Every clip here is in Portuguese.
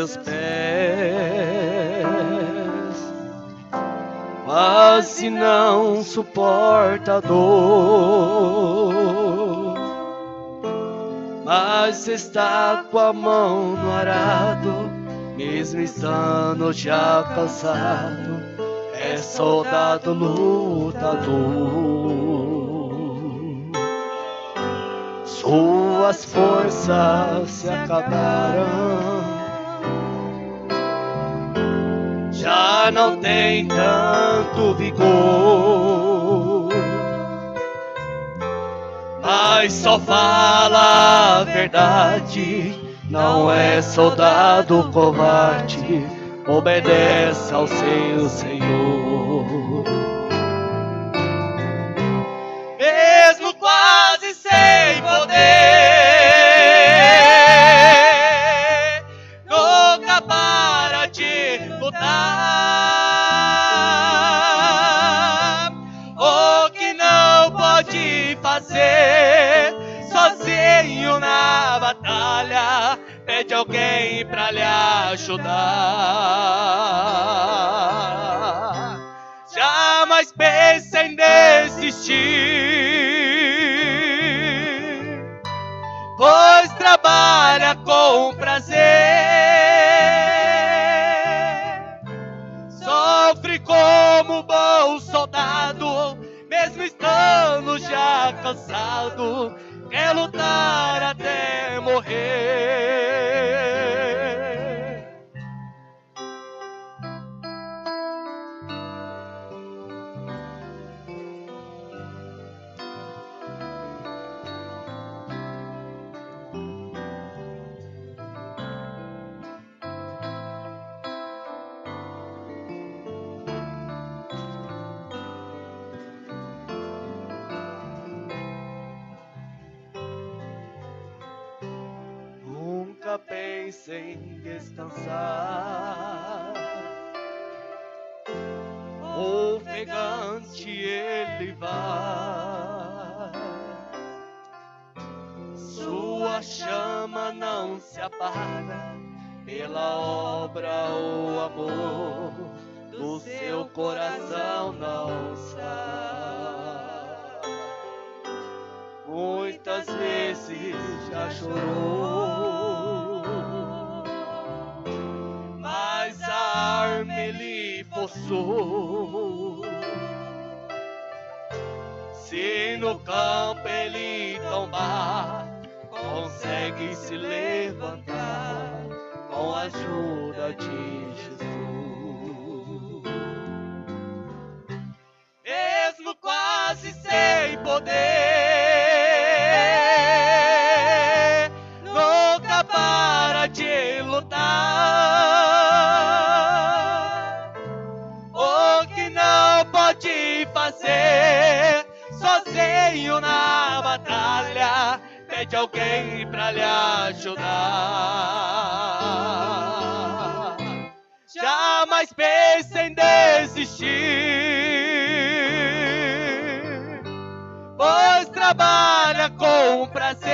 seus pés. Mas se não suporta a dor, mas está com a mão no arado, mesmo estando já cansado, é soldado lutador. Suas forças se acabaram, já não tem tanto vigor, mas só fala a verdade, não é soldado covarde, obedece ao seu Senhor. Mesmo quase sem poder, nunca para de lutar. O que não pode fazer sozinho na batalha, pede alguém pra lhe ajudar. Jamais pense em desistir, pois trabalha com prazer. Sofre como bom soldado, mesmo estando já cansado, quer lutar até morrer. Nunca pense em descansar, ofegante ele vai. Sua chama não se apaga, pela obra o amor do seu coração não sai. Muitas vezes já chorou, mas a arma ele forçou. Se no campo ele tombar, consegue se levantar com a ajuda de Jesus. Mesmo quase sem poder, nunca para de lutar. O que não pode fazer sozinho na batalha, pede alguém pra lhe ajudar. Jamais pense em desistir, pois trabalha com prazer.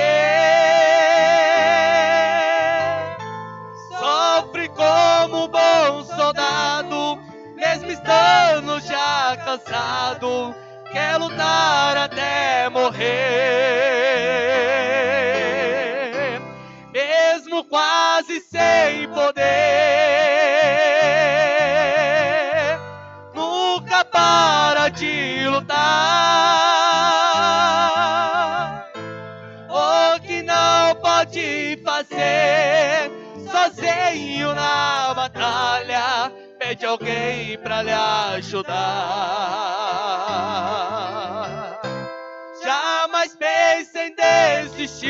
Sofre como bom soldado, mesmo estando já cansado, quer lutar até morrer. Mesmo quase sem poder, nunca para de lutar. O que não pode fazer sozinho na batalha, pede alguém pra lhe ajudar. Jamais pense em desistir,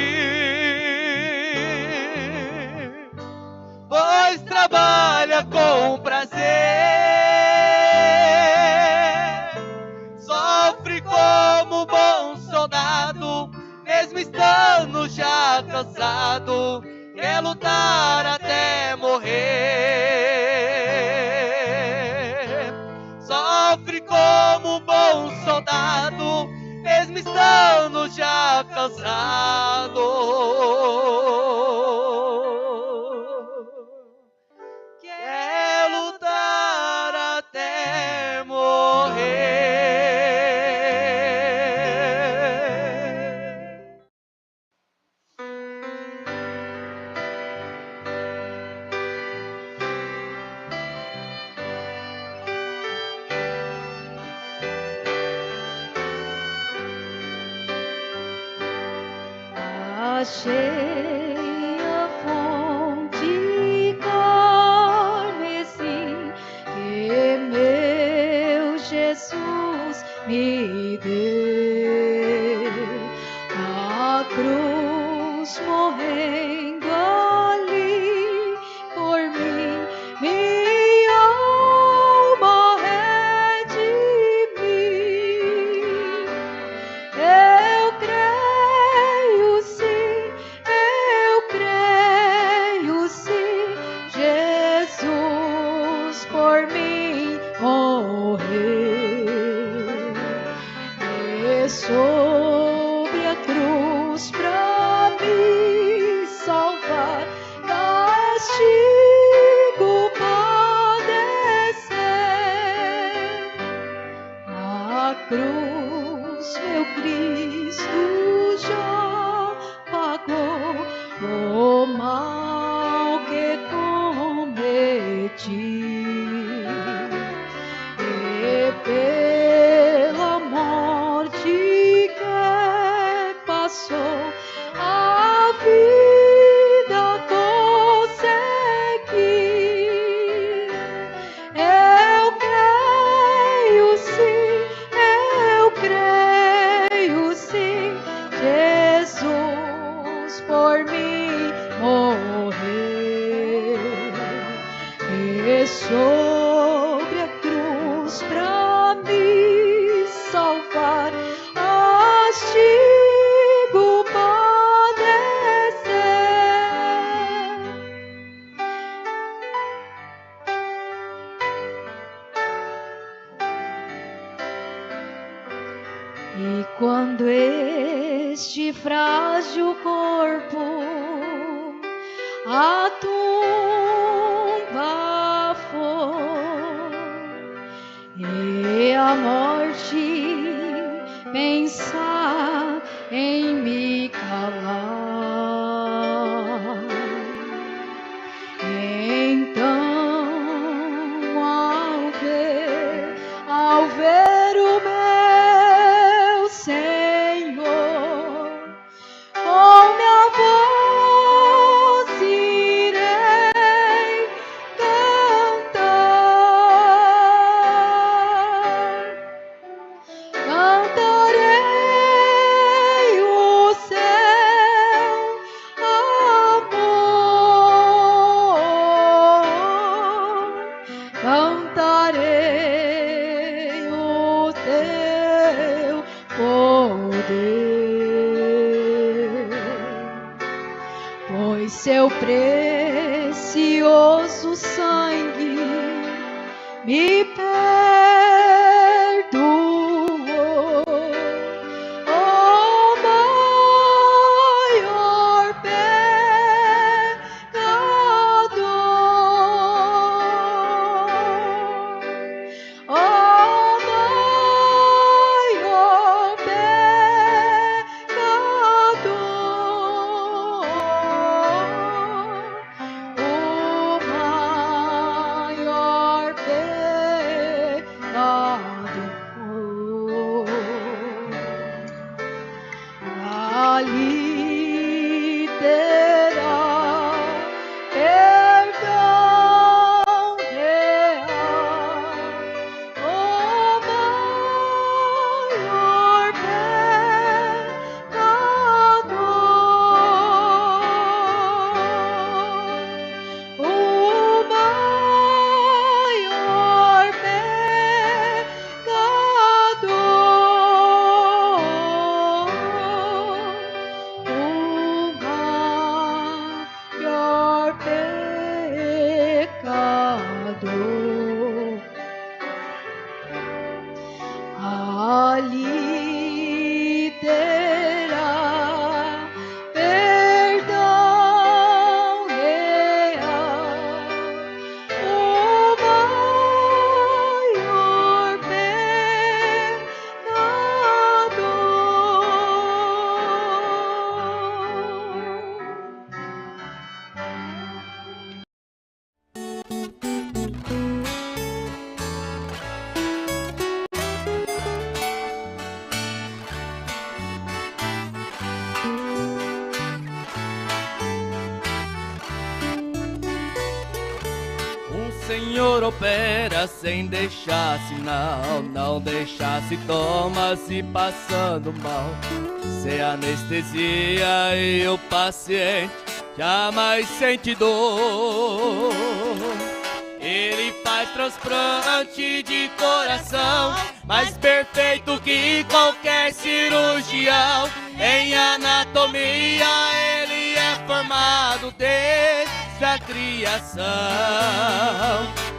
pois trabalha com prazer. Sofre como bom soldado, mesmo estando já cansado, quer lutar até morrer. Sofre como bom soldado, mesmo estando já cansado. achei a fonte carmesim que meu Jesus me deu. Na cruz morrendo ali por mim, minha alma redimi. Eu creio sim, Jesus por mim morreu. E sobre a cruz pra me salvar, castigo padecer. Na cruz meu Cristo já pagou o mal que cometi. E pela morte que passou, a vida consegui. Eu creio sim, Jesus por mim morreu. E sobre a cruz pra me salvar, castigo padecer. E quando este frágil corpo a tumba for e a morte pensar em me calar, então ao ver o meu Senhor, com minha voz irei cantar. Cantarei o seu amor, cantarei o teu poder, pois seu precioso sangue me perdoou. O maior pecador, o maior pecador, o maior pecador. Senhor opera sem deixar sinal, não deixar sintomas se passando mal. Sem anestesia e o paciente jamais sente dor. Ele faz transplante de coração, mais perfeito que qualquer cirurgião. Em anatomia ele é formado desde a criação.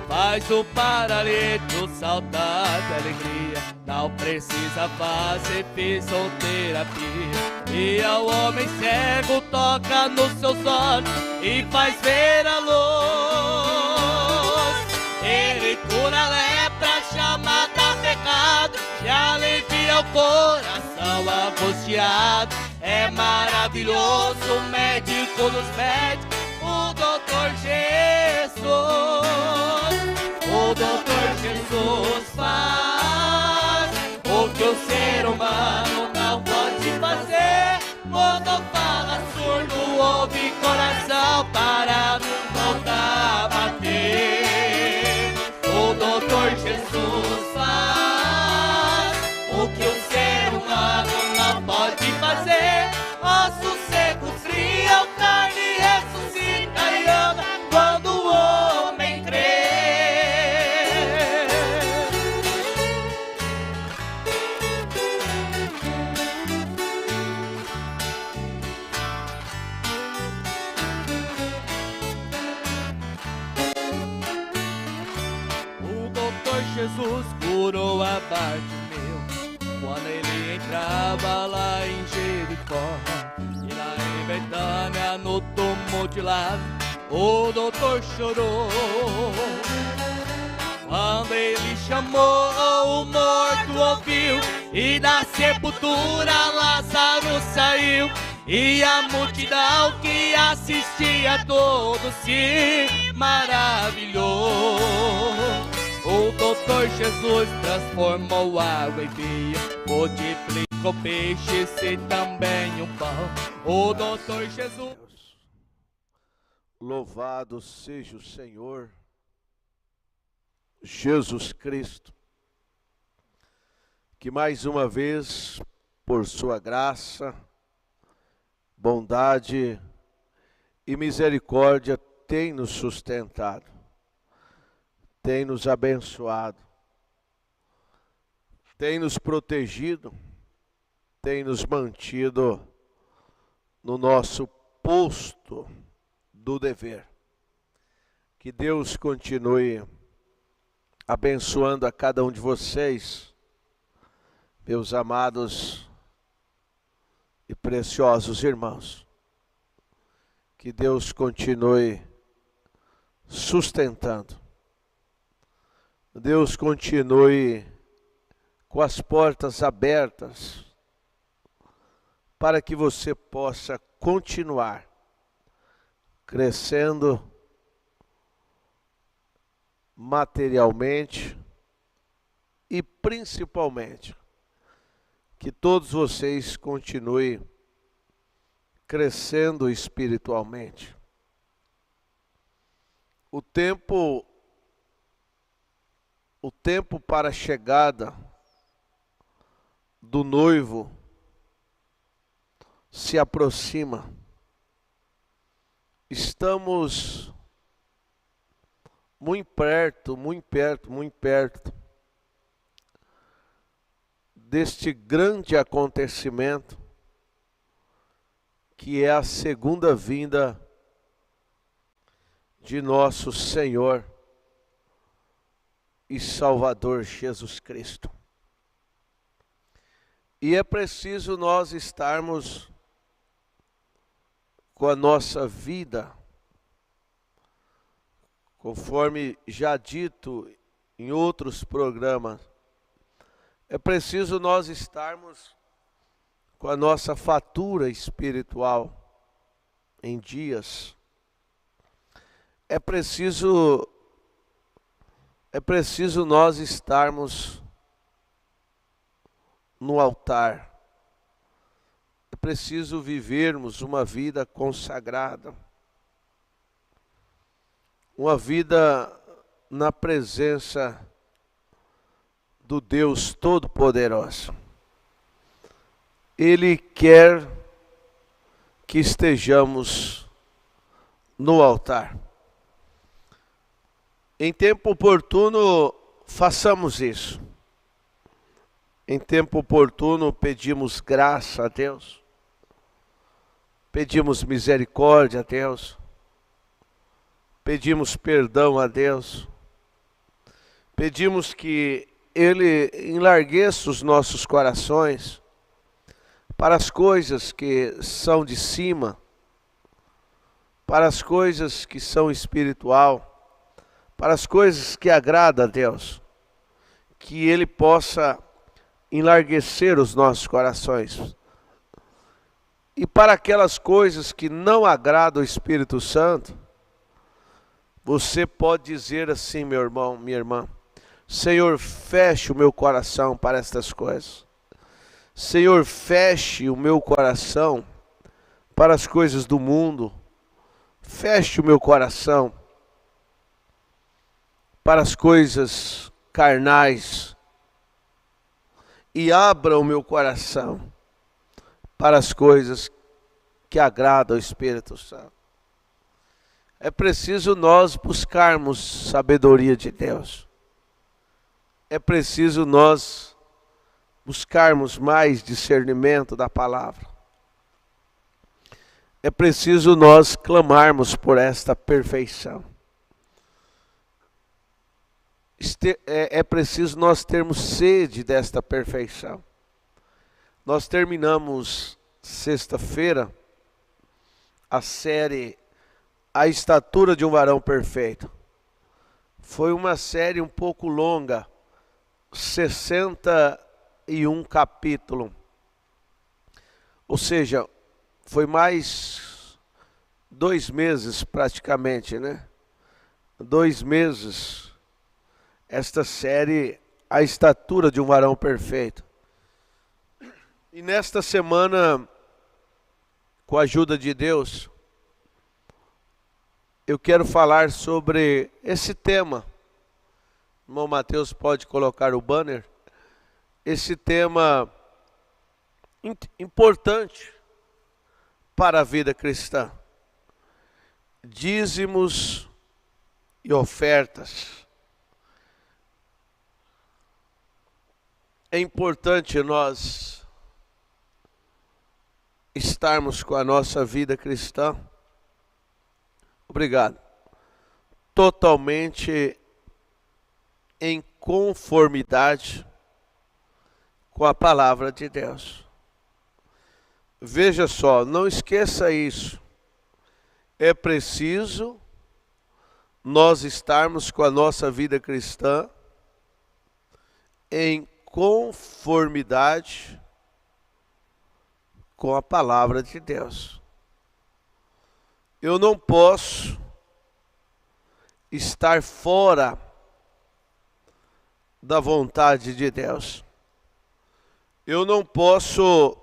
Faz o paralítico saltar de alegria, não precisa fazer fisioterapia. E ao homem cego toca nos seus olhos e faz ver a luz. Ele cura a lepra chamada pecado e alivia o coração angustiado. É maravilhoso o médico dos médicos, o doutor Jesus. O doutor Jesus faz o que o ser humano não pode fazer. Quando fala surdo, ouve coração parado, volta a bater. O doutor Jesus faz o que o ser humano não pode fazer. Ossos secos criam, carne ressuscita e anda quando o homem crê. Jesus curou a Bartimeu quando ele entrava lá em Jericó. E lá em Betânia, no túmulo de Lázaro, o doutor chorou. Quando ele chamou, o morto ouviu, e da sepultura Lázaro saiu. E a multidão que assistia todos se maravilhou. O doutor Jesus transformou água em vinho, multiplicou peixes e também um pão. O doutor Jesus... Louvado seja o Senhor Jesus Cristo, que mais uma vez, por sua graça, bondade e misericórdia, tem nos sustentado, tem nos abençoado, tem nos protegido, tem nos mantido no nosso posto do dever. Que Deus continue abençoando a cada um de vocês, meus amados e preciosos irmãos. Que Deus continue sustentando. Deus continue com as portas abertas para que você possa continuar crescendo materialmente e principalmente que todos vocês continuem crescendo espiritualmente. O tempo para a chegada do noivo se aproxima. Estamos muito perto deste grande acontecimento que é a segunda vinda de nosso Senhor e Salvador Jesus Cristo. E é preciso nós estarmos com a nossa vida, conforme já dito em outros programas, é preciso nós estarmos com a nossa fatura espiritual em dias. É preciso nós estarmos no altar. É preciso vivermos uma vida consagrada, uma vida na presença do Deus Todo-Poderoso. Ele quer que estejamos no altar. Em tempo oportuno, façamos isso. Em tempo oportuno, pedimos graça a Deus. Pedimos misericórdia a Deus. Pedimos perdão a Deus. Pedimos que Ele enlargueça os nossos corações para as coisas que são de cima, para as coisas que são espiritual, para as coisas que agradam a Deus. Que Ele possa enlarguecer os nossos corações. E para aquelas coisas que não agradam o Espírito Santo, você pode dizer assim, meu irmão, minha irmã: Senhor, feche o meu coração para estas coisas. Senhor, feche o meu coração para as coisas do mundo. Feche o meu coração para as coisas carnais. E abra o meu coração para as coisas que agradam ao Espírito Santo. É preciso nós buscarmos sabedoria de Deus. É preciso nós buscarmos mais discernimento da palavra. É preciso nós clamarmos por esta perfeição. É preciso nós termos sede desta perfeição. Nós terminamos sexta-feira a série A Estatura de um Varão Perfeito. Foi uma série um pouco longa, 61 capítulos. Ou seja, foi mais 2 meses praticamente, né? 2 meses, esta série, A Estatura de um Varão Perfeito. E nesta semana, com a ajuda de Deus, eu quero falar sobre esse tema. O irmão Mateus pode colocar o banner. Esse tema importante para a vida cristã. Dízimos e ofertas. É importante nós estarmos com a nossa vida cristã, obrigado, totalmente em conformidade com a palavra de Deus. Veja só, não esqueça isso. É preciso nós estarmos com a nossa vida cristã em conformidade com a palavra de Deus. Eu não posso estar fora da vontade de Deus. Eu não posso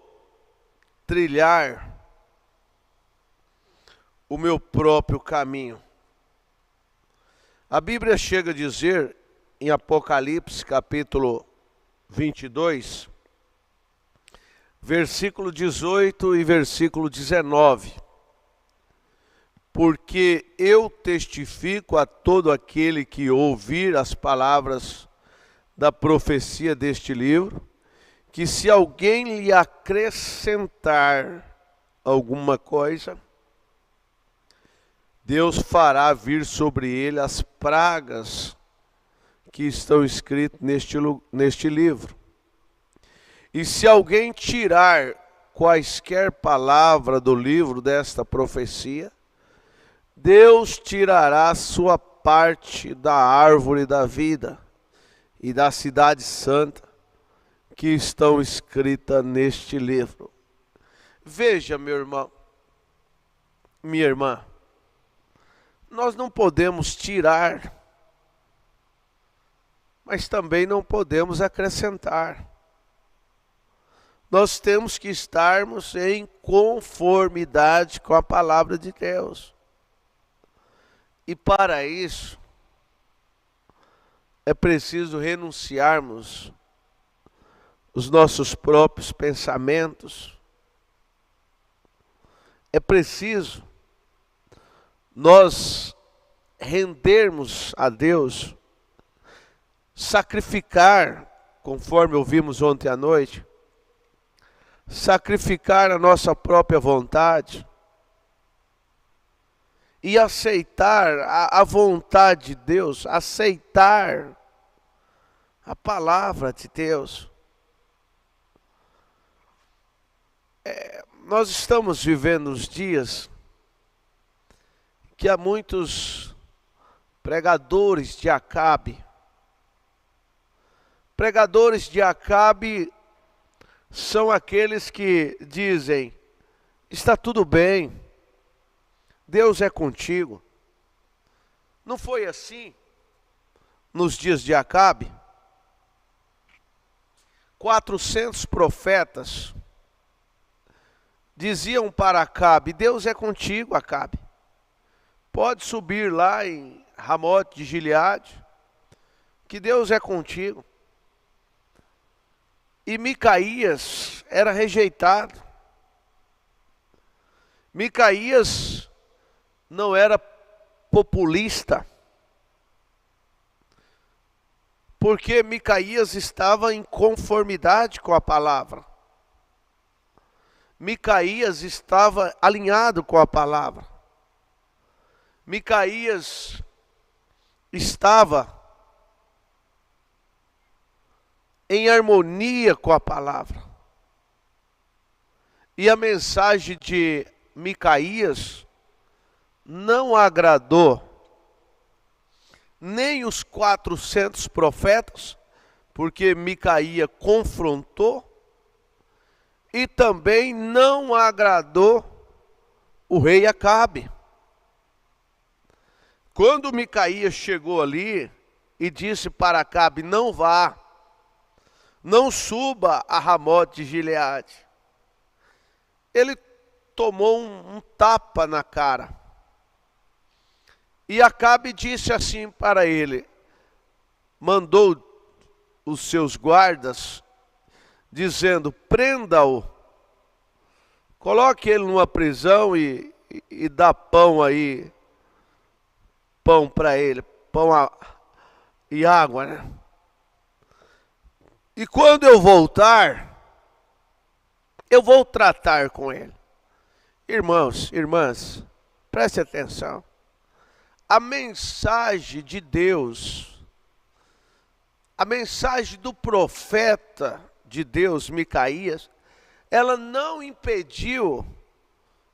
trilhar o meu próprio caminho. A Bíblia chega a dizer em Apocalipse capítulo 22, versículo 18 e versículo 19. Porque eu testifico a todo aquele que ouvir as palavras da profecia deste livro, que se alguém lhe acrescentar alguma coisa, Deus fará vir sobre ele as pragas que estão escritas neste livro. E se alguém tirar quaisquer palavra do livro desta profecia, Deus tirará sua parte da árvore da vida e da cidade santa que estão escritas neste livro. Veja, meu irmão, minha irmã, nós não podemos tirar, mas também não podemos acrescentar. Nós temos que estarmos em conformidade com a palavra de Deus. E para isso, é preciso renunciarmos os nossos próprios pensamentos. É preciso nós rendermos a Deus, sacrificar, conforme ouvimos ontem à noite, sacrificar a nossa própria vontade e aceitar a vontade de Deus, aceitar a palavra de Deus. Nós estamos vivendo os dias que há muitos pregadores de Acabe. Pregadores de Acabe são aqueles que dizem: está tudo bem, Deus é contigo. Não foi assim nos dias de Acabe? 400 profetas diziam para Acabe: Deus é contigo, Acabe. Pode subir lá em Ramote de Gileade, que Deus é contigo. E Micaías era rejeitado. Micaías não era populista, porque Micaías estava em conformidade com a palavra. Micaías estava alinhado com a palavra. Micaías estava em harmonia com a palavra. E a mensagem de Micaías não agradou nem os 400 profetas, porque Micaías confrontou, e também não agradou o rei Acabe. Quando Micaías chegou ali e disse para Acabe: não vá, não suba a Ramote de Gileade, ele tomou um tapa na cara. E Acabe disse assim para ele, mandou os seus guardas, dizendo: prenda-o, coloque ele numa prisão e dá pão aí, pão para ele, pão e água, né? E quando eu voltar, eu vou tratar com ele. Irmãos, irmãs, preste atenção. A mensagem de Deus, a mensagem do profeta de Deus, Micaías, ela não impediu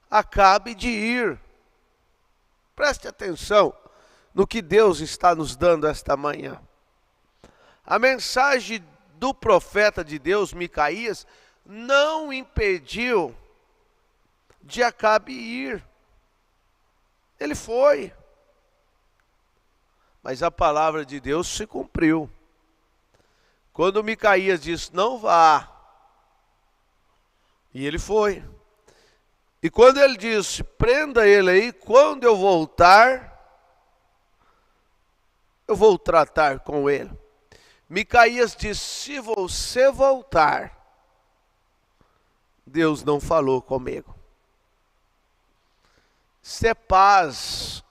Acabe de ir. Preste atenção no que Deus está nos dando esta manhã. A mensagem do profeta de Deus, Micaías, não impediu de Acabe ir. Ele foi. Mas a palavra de Deus se cumpriu. Quando Micaías disse: não vá, e ele foi. E quando ele disse: prenda ele aí, quando eu voltar, eu vou tratar com ele. Micaías disse: se você voltar, Deus não falou comigo. Isso é paz,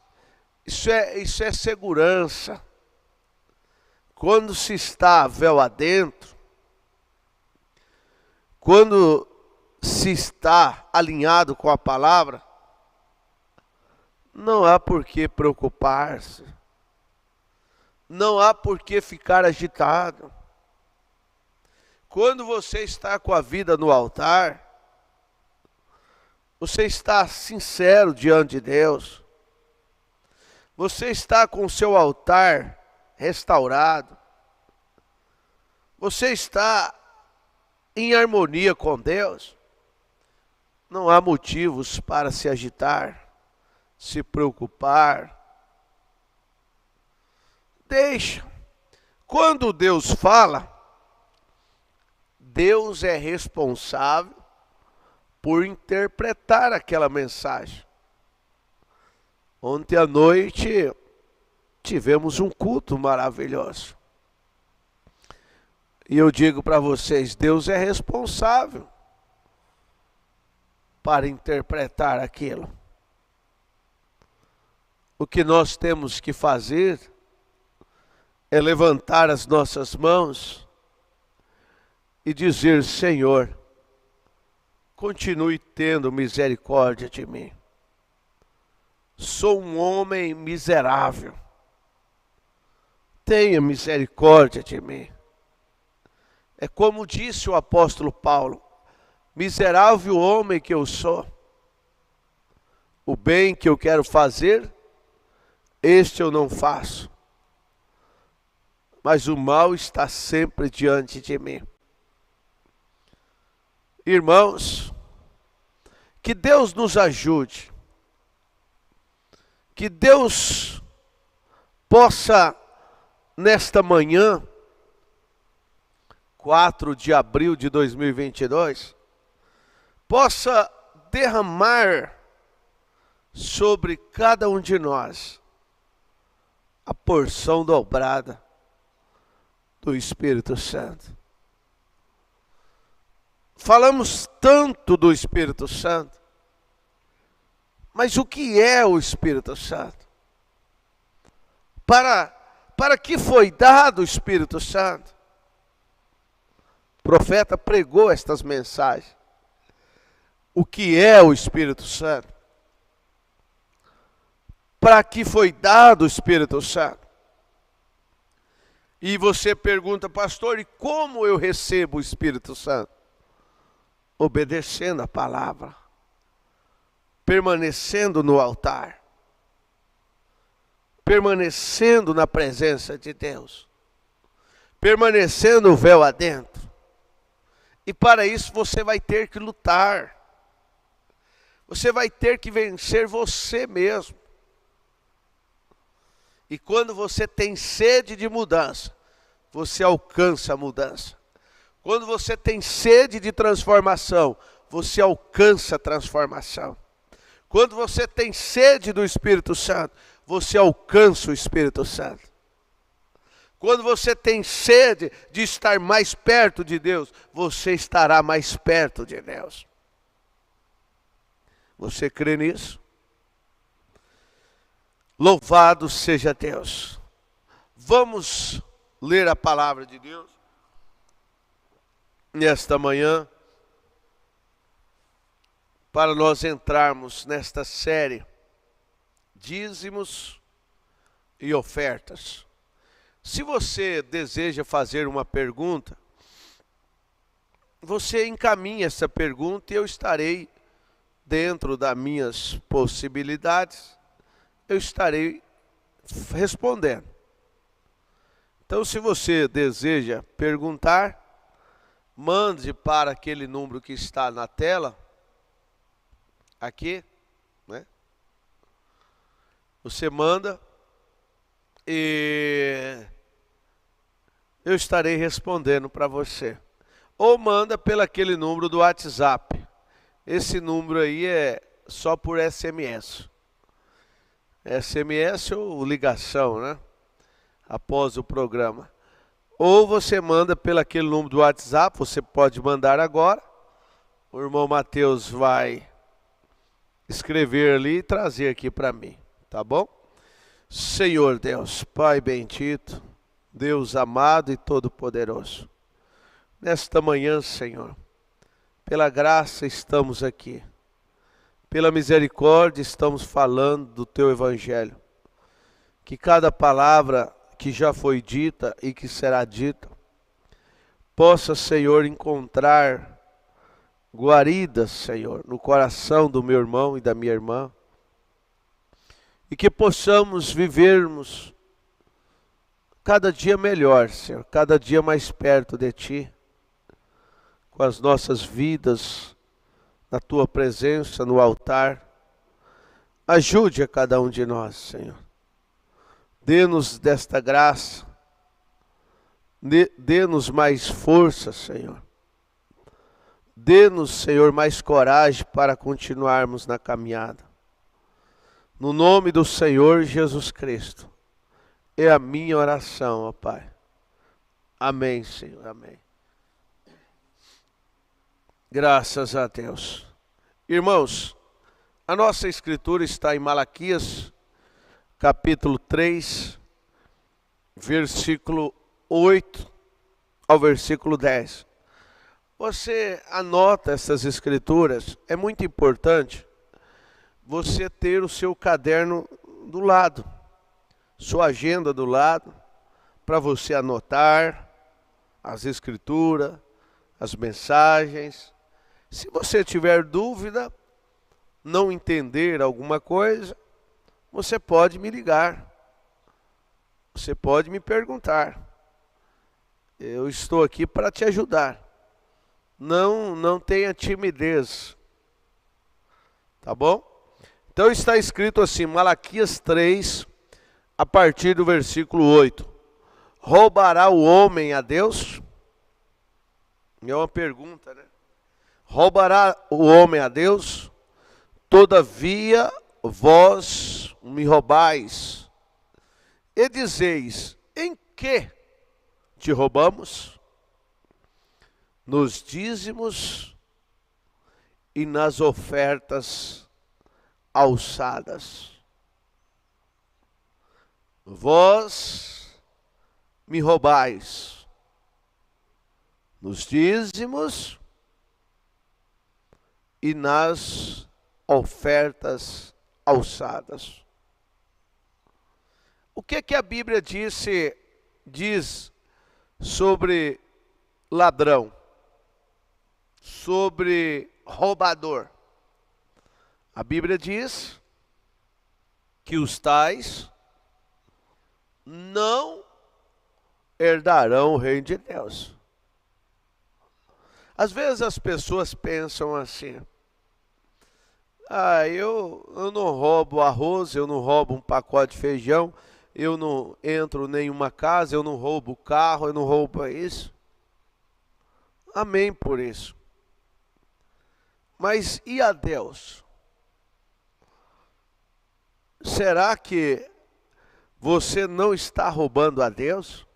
isso é segurança. Quando se está véu adentro, quando se está alinhado com a palavra, não há por que preocupar-se, não há por que ficar agitado. Quando você está com a vida no altar, você está sincero diante de Deus, você está com o seu altar restaurado, você está em harmonia com Deus, não há motivos para se agitar, se preocupar. Deixa. Quando Deus fala, Deus é responsável por interpretar aquela mensagem. Ontem à noite tivemos um culto maravilhoso. E eu digo para vocês, Deus é responsável para interpretar aquilo. O que nós temos que fazer é levantar as nossas mãos e dizer: Senhor, continue tendo misericórdia de mim. Sou um homem miserável. Tenha misericórdia de mim. É como disse o apóstolo Paulo: miserável homem que eu sou. O bem que eu quero fazer, este eu não faço. Mas o mal está sempre diante de mim. Irmãos, que Deus nos ajude. Que Deus possa, nesta manhã, 4 de abril de 2022, possa derramar sobre cada um de nós a porção dobrada do Espírito Santo. Falamos tanto do Espírito Santo, mas o que é o Espírito Santo? Para que foi dado o Espírito Santo? O profeta pregou estas mensagens. O que é o Espírito Santo? Para que foi dado o Espírito Santo? E você pergunta: pastor, e como eu recebo o Espírito Santo? Obedecendo a palavra, permanecendo no altar, permanecendo na presença de Deus, permanecendo o véu adentro. E para isso você vai ter que lutar. Você vai ter que vencer você mesmo. E quando você tem sede de mudança, você alcança a mudança. Quando você tem sede de transformação, você alcança a transformação. Quando você tem sede do Espírito Santo, você alcança o Espírito Santo. Quando você tem sede de estar mais perto de Deus, você estará mais perto de Deus. Você crê nisso? Louvado seja Deus. Vamos ler a palavra de Deus nesta manhã, para nós entrarmos nesta série dízimos e ofertas. Se você deseja fazer uma pergunta, você encaminha essa pergunta e eu estarei, dentro das minhas possibilidades, eu estarei respondendo. Então, se você deseja perguntar, mande para aquele número que está na tela, aqui, né? Você manda e eu estarei respondendo para você. Ou manda pelo aquele número do WhatsApp. Esse número aí é só por SMS. SMS ou ligação, né? Após o programa. Ou você manda pelo aquele número do WhatsApp, você pode mandar agora. O irmão Mateus vai escrever ali e trazer aqui para mim, tá bom? Senhor Deus, Pai bendito, Deus amado e todo-poderoso, nesta manhã, Senhor, pela graça estamos aqui, pela misericórdia estamos falando do Teu Evangelho, que cada palavra que já foi dita e que será dita, possa, Senhor, encontrar guaridas, Senhor, no coração do meu irmão e da minha irmã, e que possamos vivermos cada dia melhor, Senhor, cada dia mais perto de Ti, com as nossas vidas na Tua presença, no altar. Ajude a cada um de nós, Senhor. Dê-nos desta graça, dê-nos mais força, Senhor. Dê-nos, Senhor, mais coragem para continuarmos na caminhada. No nome do Senhor Jesus Cristo, é a minha oração, ó Pai. Amém, Senhor, amém. Graças a Deus. Irmãos, a nossa escritura está em Malaquias, capítulo 3, versículo 8 ao versículo 10. Você anota essas escrituras, é muito importante você ter o seu caderno do lado, sua agenda do lado, para você anotar as escrituras, as mensagens. Se você tiver dúvida, não entender alguma coisa, você pode me ligar. Você pode me perguntar. Eu estou aqui para te ajudar. Não tenha timidez. Tá bom? Então está escrito assim, Malaquias 3, a partir do versículo 8. Roubará o homem a Deus? É uma pergunta, né? Roubará o homem a Deus? Todavia vós me roubais. E dizeis, em que te roubamos? Nos dízimos e nas ofertas alçadas. Vós me roubais nos dízimos e nas ofertas alçadas. O que a Bíblia diz sobre ladrão, sobre roubador? A Bíblia diz que os tais não herdarão o reino de Deus. Às vezes as pessoas pensam assim, eu não roubo arroz, eu não roubo um pacote de feijão, eu não entro em nenhuma casa, eu não roubo carro, eu não roubo isso. Amém por isso. Mas e a Deus? Será que você não está roubando a Deus?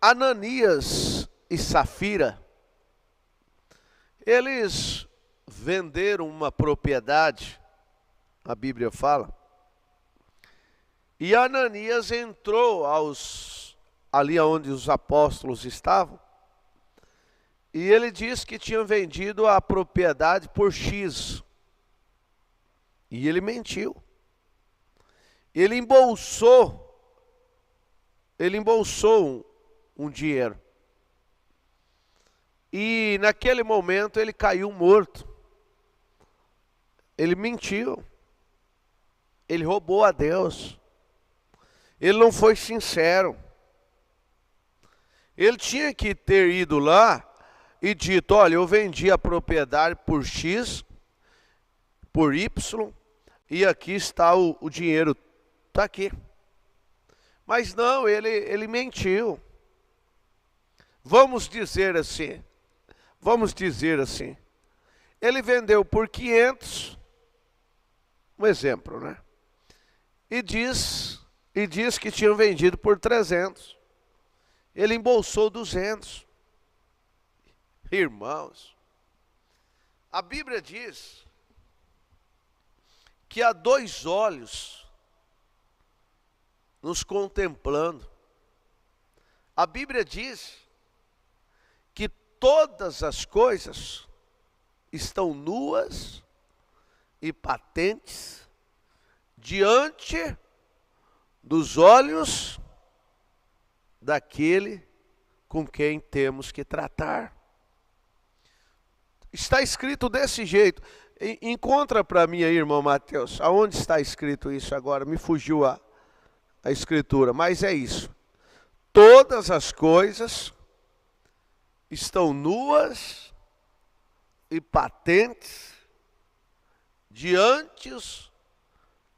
Ananias e Safira, eles venderam uma propriedade, a Bíblia fala, e Ananias entrou ali onde os apóstolos estavam, e ele disse que tinha vendido a propriedade por X, e ele mentiu. Ele embolsou um dinheiro. E naquele momento ele caiu morto. Ele mentiu. Ele roubou a Deus. Ele não foi sincero. Ele tinha que ter ido lá e dito, olha, eu vendi a propriedade por X, por Y, e aqui está o dinheiro, está aqui. Mas não, ele mentiu. Vamos dizer assim, ele vendeu por 500, um exemplo, né? E diz que tinham vendido por 300. Ele embolsou 200. Irmãos, a Bíblia diz que há 2 olhos nos contemplando. A Bíblia diz que todas as coisas estão nuas e patentes diante dos olhos daquele com quem temos que tratar. Está escrito desse jeito. Encontra para mim aí, irmão Mateus, aonde está escrito isso agora? Me fugiu a escritura, mas é isso. Todas as coisas estão nuas e patentes diante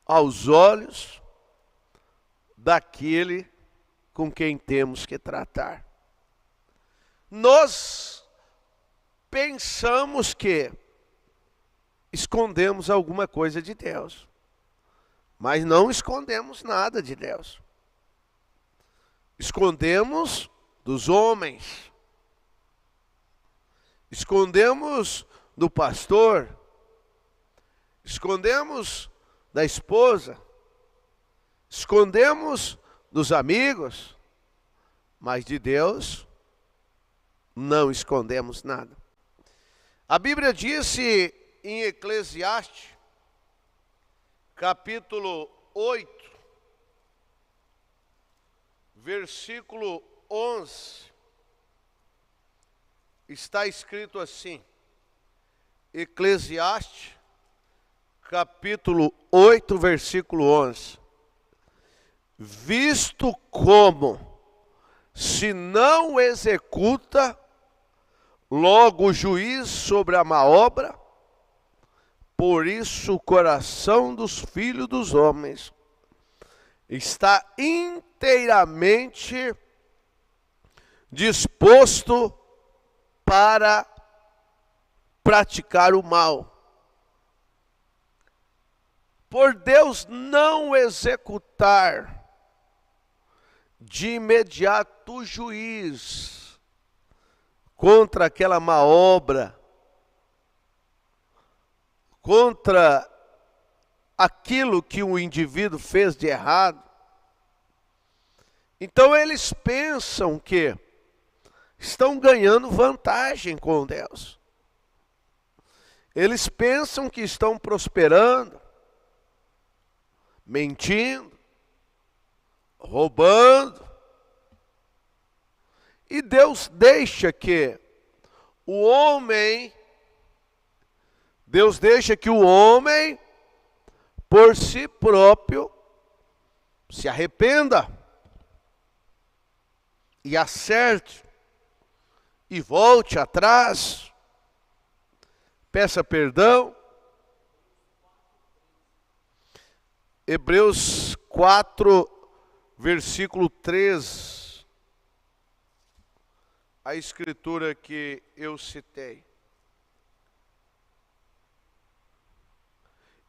aos olhos daquele com quem temos que tratar. Nós pensamos que escondemos alguma coisa de Deus. Mas não escondemos nada de Deus. Escondemos dos homens. Escondemos do pastor. Escondemos da esposa. Escondemos dos amigos. Mas de Deus não escondemos nada. A Bíblia disse em Eclesiastes, capítulo 8, versículo 11, está escrito assim, Eclesiastes, capítulo 8, versículo 11. Visto como, se não executa, logo o juiz sobre a má obra, por isso o coração dos filhos dos homens está inteiramente disposto para praticar o mal. Por Deus não executar de imediato o juiz contra aquela má obra, contra aquilo que o indivíduo fez de errado. Então eles pensam que estão ganhando vantagem com Deus. Eles pensam que estão prosperando, mentindo, roubando. E Deus deixa que o homem, por si próprio, se arrependa e acerte e volte atrás, peça perdão. Hebreus 4, versículo 3, a escritura que eu citei.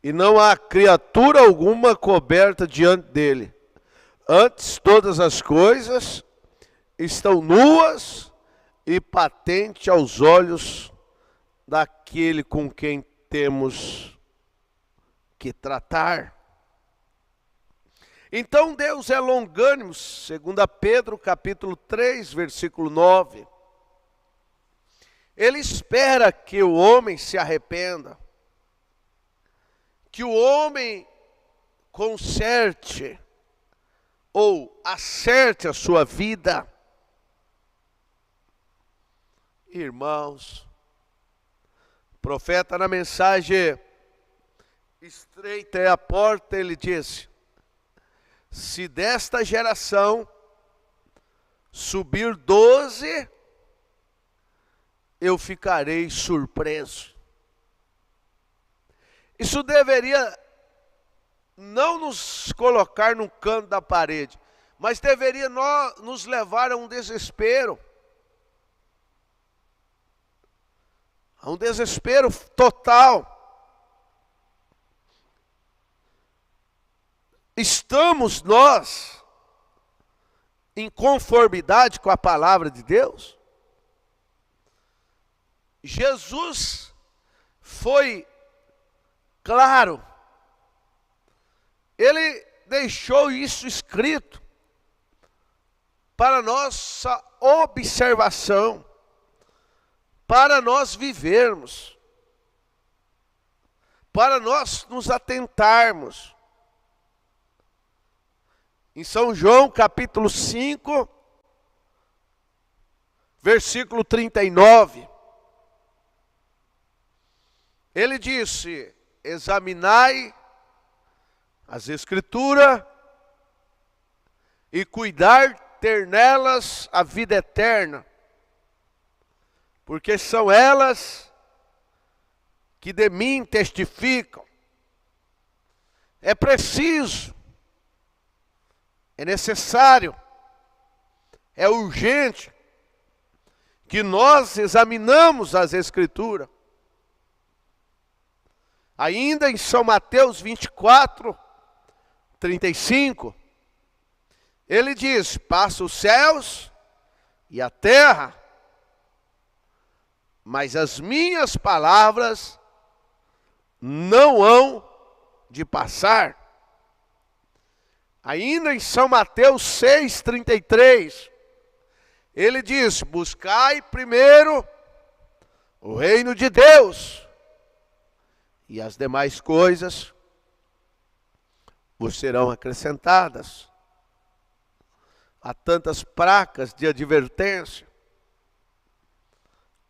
E não há criatura alguma coberta diante dele. Antes todas as coisas estão nuas e patentes aos olhos daquele com quem temos que tratar. Então Deus é longânimo, 2 Pedro capítulo 3, versículo 9. Ele espera que o homem se arrependa, que o homem conserte ou acerte a sua vida. Irmãos, o profeta na mensagem estreita é a porta, ele disse: se desta geração subir 12, eu ficarei surpreso. Isso deveria não nos colocar no canto da parede, mas deveria nos levar a um desespero. A um desespero total. Estamos nós em conformidade com a palavra de Deus? Jesus foi claro. Ele deixou isso escrito para nossa observação, para nós vivermos, para nós nos atentarmos. Em São João, capítulo 5, versículo 39, ele disse: examinai as Escrituras e cuidar ter nelas a vida eterna, porque são elas que de mim testificam. É preciso, é necessário, é urgente que nós examinamos as Escrituras. Ainda em São Mateus 24, 35, ele diz: passa os céus e a terra, mas as minhas palavras não hão de passar. Ainda em São Mateus 6,33, ele diz: buscai primeiro o reino de Deus, e as demais coisas vos serão acrescentadas. Há tantas placas de advertência,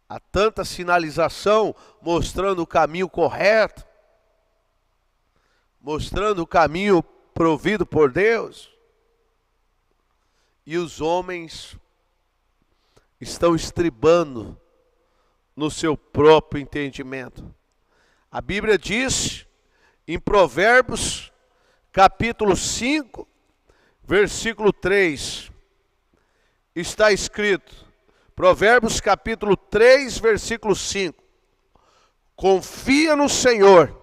há tanta sinalização mostrando o caminho correto, mostrando o caminho provido por Deus, e os homens estão estribando no seu próprio entendimento. A Bíblia diz em Provérbios capítulo 5, versículo 3, está escrito, Provérbios capítulo 3, versículo 5, confia no Senhor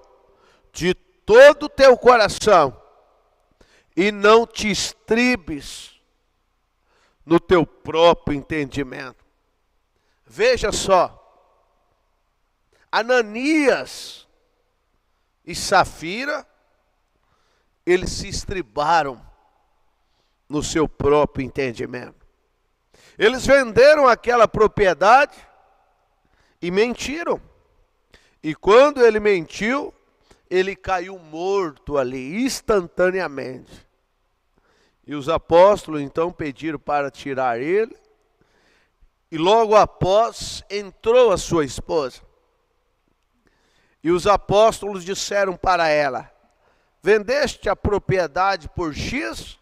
de todo o teu coração e não te estribes no teu próprio entendimento. Veja só, Ananias e Safira, eles se estribaram no seu próprio entendimento. Eles venderam aquela propriedade e mentiram. E quando ele mentiu, ele caiu morto ali, instantaneamente. E os apóstolos então pediram para tirar ele. E logo após entrou a sua esposa. E os apóstolos disseram para ela: vendeste a propriedade por X?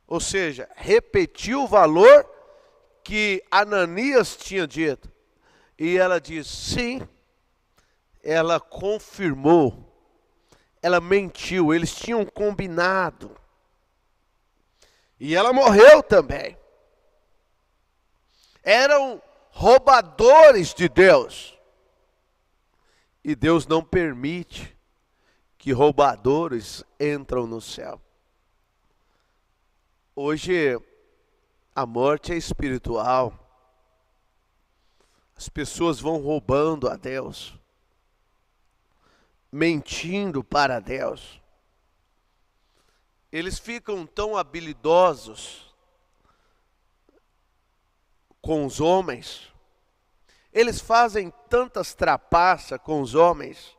Ou seja, repetiu o valor que Ananias tinha dito. E ela disse: sim. Ela confirmou, ela mentiu, eles tinham combinado. E ela morreu também. Eram roubadores de Deus. E Deus não permite que roubadores entram no céu. Hoje, a morte é espiritual. As pessoas vão roubando a Deus, mentindo para Deus. Eles ficam tão habilidosos com os homens, eles fazem tantas trapaças com os homens,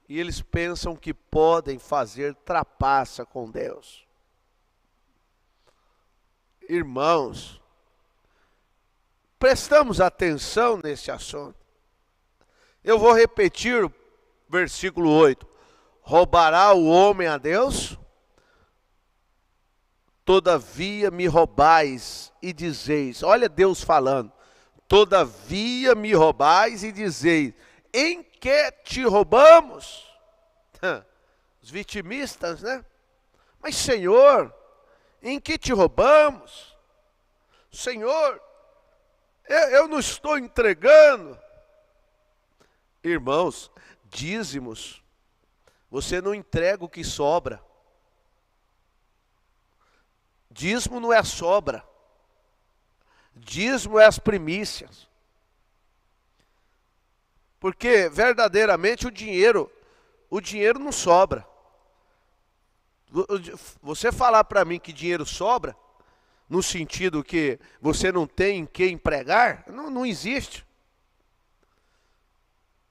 e eles pensam que podem fazer trapaça com Deus. Irmãos, prestamos atenção nesse assunto. Eu vou repetir o versículo 8. Roubará o homem a Deus? Todavia me roubais e dizeis, olha Deus falando, todavia me roubais e dizeis, em que te roubamos? Os vitimistas, né? Mas Senhor, em que te roubamos? Senhor, eu não estou entregando. Irmãos, dízimos, você não entrega o que sobra. Dízimo não é sobra. Dízimo é as primícias. Porque verdadeiramente o dinheiro não sobra. Você falar para mim que dinheiro sobra, no sentido que você não tem em que empregar, não existe.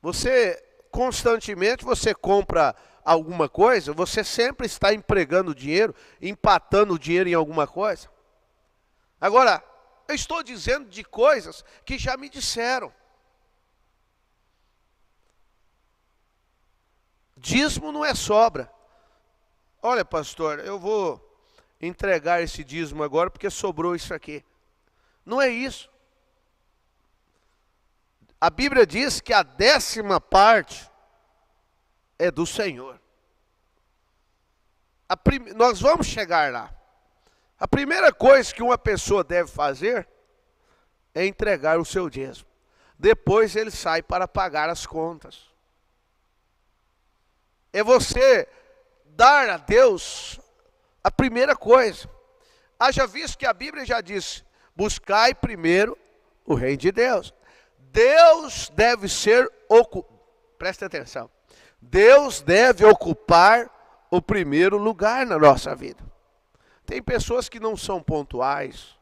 Você constantemente você compra alguma coisa, você sempre está empregando dinheiro, empatando dinheiro em alguma coisa. Agora, eu estou dizendo de coisas que já me disseram. Dízimo não é sobra. Olha, pastor, eu vou entregar esse dízimo agora porque sobrou isso aqui. Não é isso. A Bíblia diz que a 10ª parte é do Senhor. Nós vamos chegar lá. A primeira coisa que uma pessoa deve fazer é entregar o seu dízimo. Depois ele sai para pagar as contas. É você dar a Deus a primeira coisa. Haja visto que a Bíblia já disse: buscai primeiro o reino de Deus. Deus deve ser presta atenção. Deus deve ocupar o primeiro lugar na nossa vida. Tem pessoas que não são pontuais.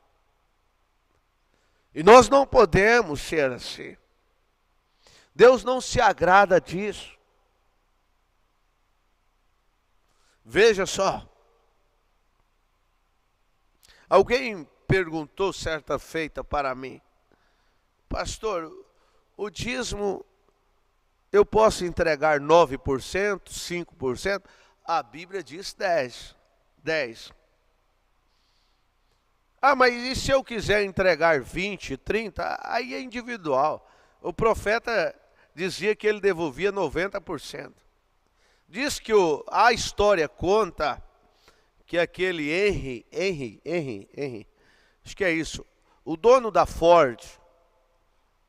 E nós não podemos ser assim. Deus não se agrada disso. Veja só. Alguém perguntou certa feita para mim: pastor, o dízimo eu posso entregar 9%, 5%? A Bíblia diz 10. Ah, mas e se eu quiser entregar 20, 30? Aí é individual. O profeta dizia que ele devolvia 90%. Diz que a história conta que aquele Henry, acho que é isso, o dono da Ford,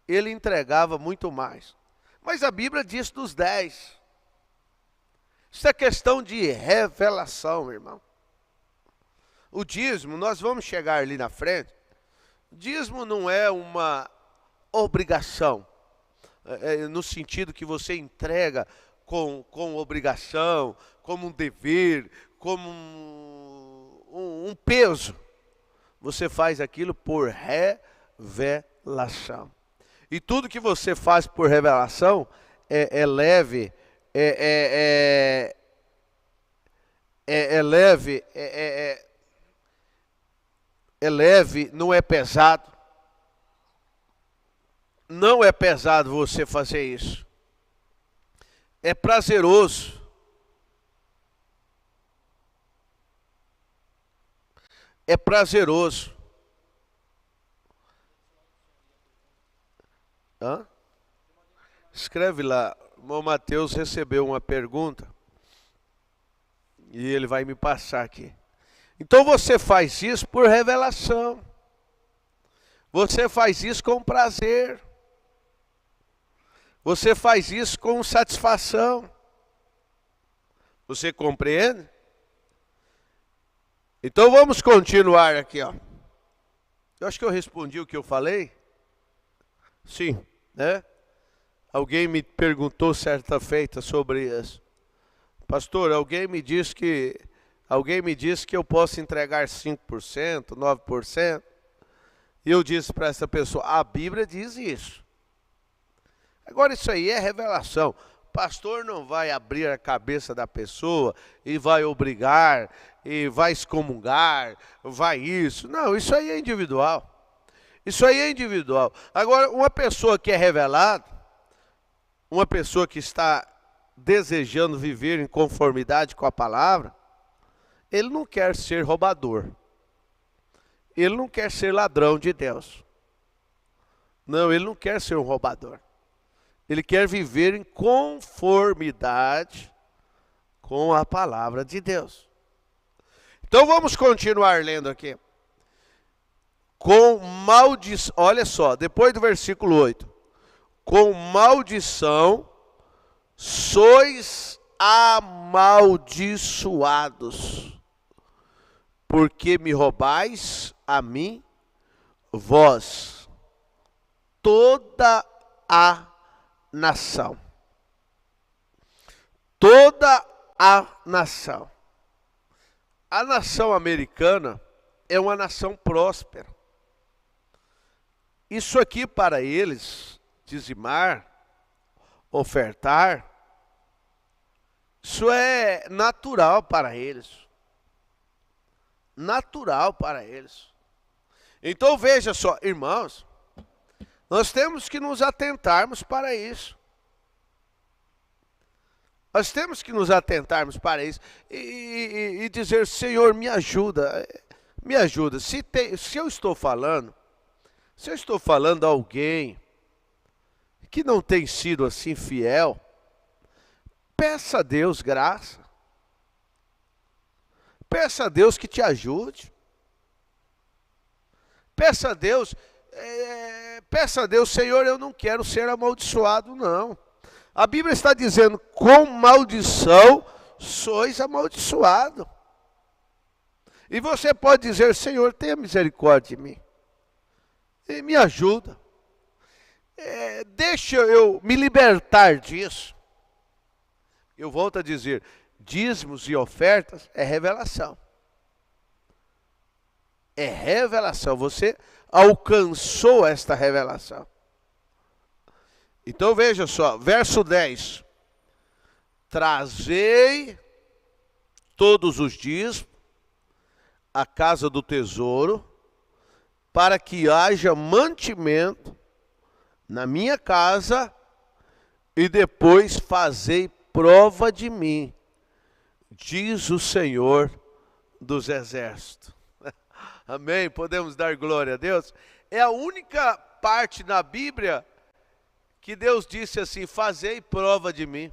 ele entregava muito mais. Mas a Bíblia diz dos 10. Isso é questão de revelação, irmão. O dízimo, nós vamos chegar ali na frente. O dízimo não é uma obrigação, no sentido que você entrega com obrigação, como um dever, como um peso. Você faz aquilo por revelação. E tudo que você faz por revelação é leve, leve, não é pesado. Não é pesado você fazer isso. É prazeroso. É prazeroso. Hã? Escreve lá. O irmão Mateus recebeu uma pergunta e ele vai me passar aqui. Então você faz isso por revelação. Você faz isso com prazer. Você faz isso com satisfação. Você compreende? Então vamos continuar aqui, ó. Eu acho que eu respondi o que eu falei. Sim, né? Alguém me perguntou certa feita sobre isso. Pastor, alguém me disse que eu posso entregar 5%, 9%. E eu disse para essa pessoa: a Bíblia diz isso. Agora isso aí é revelação. O pastor não vai abrir a cabeça da pessoa e vai obrigar, e vai excomungar, vai isso. Não, isso aí é individual. Isso aí é individual. Agora, uma pessoa que é revelada, uma pessoa que está desejando viver em conformidade com a palavra, ele não quer ser roubador. Ele não quer ser ladrão de Deus. Não, ele não quer ser um roubador. Ele quer viver em conformidade com a palavra de Deus. Então vamos continuar lendo aqui. Com maldição, olha só, depois do versículo 8. Com maldição sois amaldiçoados, porque me roubais a mim, vós, toda a nação. Toda a nação. A nação americana é uma nação próspera. Isso aqui para eles, dizimar, ofertar, isso é natural para eles. Natural para eles. Então veja só, irmãos, nós temos que nos atentarmos para isso. Nós temos que nos atentarmos para isso e dizer: Senhor, me ajuda, me ajuda. Se eu estou falando a alguém que não tem sido assim fiel, peça a Deus graça. Peça a Deus que te ajude. Peça a Deus, Senhor, eu não quero ser amaldiçoado, não. A Bíblia está dizendo: com maldição sois amaldiçoado. E você pode dizer: Senhor, tenha misericórdia de mim, e me ajuda, deixa eu me libertar disso. Eu volto a dizer, dízimos e ofertas é revelação. É revelação, você alcançou esta revelação. Então veja só, verso 10. Trazei todos os dízimos à casa do tesouro, para que haja mantimento na minha casa, e depois fazei prova de mim, diz o Senhor dos Exércitos. Amém? Podemos dar glória a Deus? É a única parte na Bíblia que Deus disse assim: fazei prova de mim.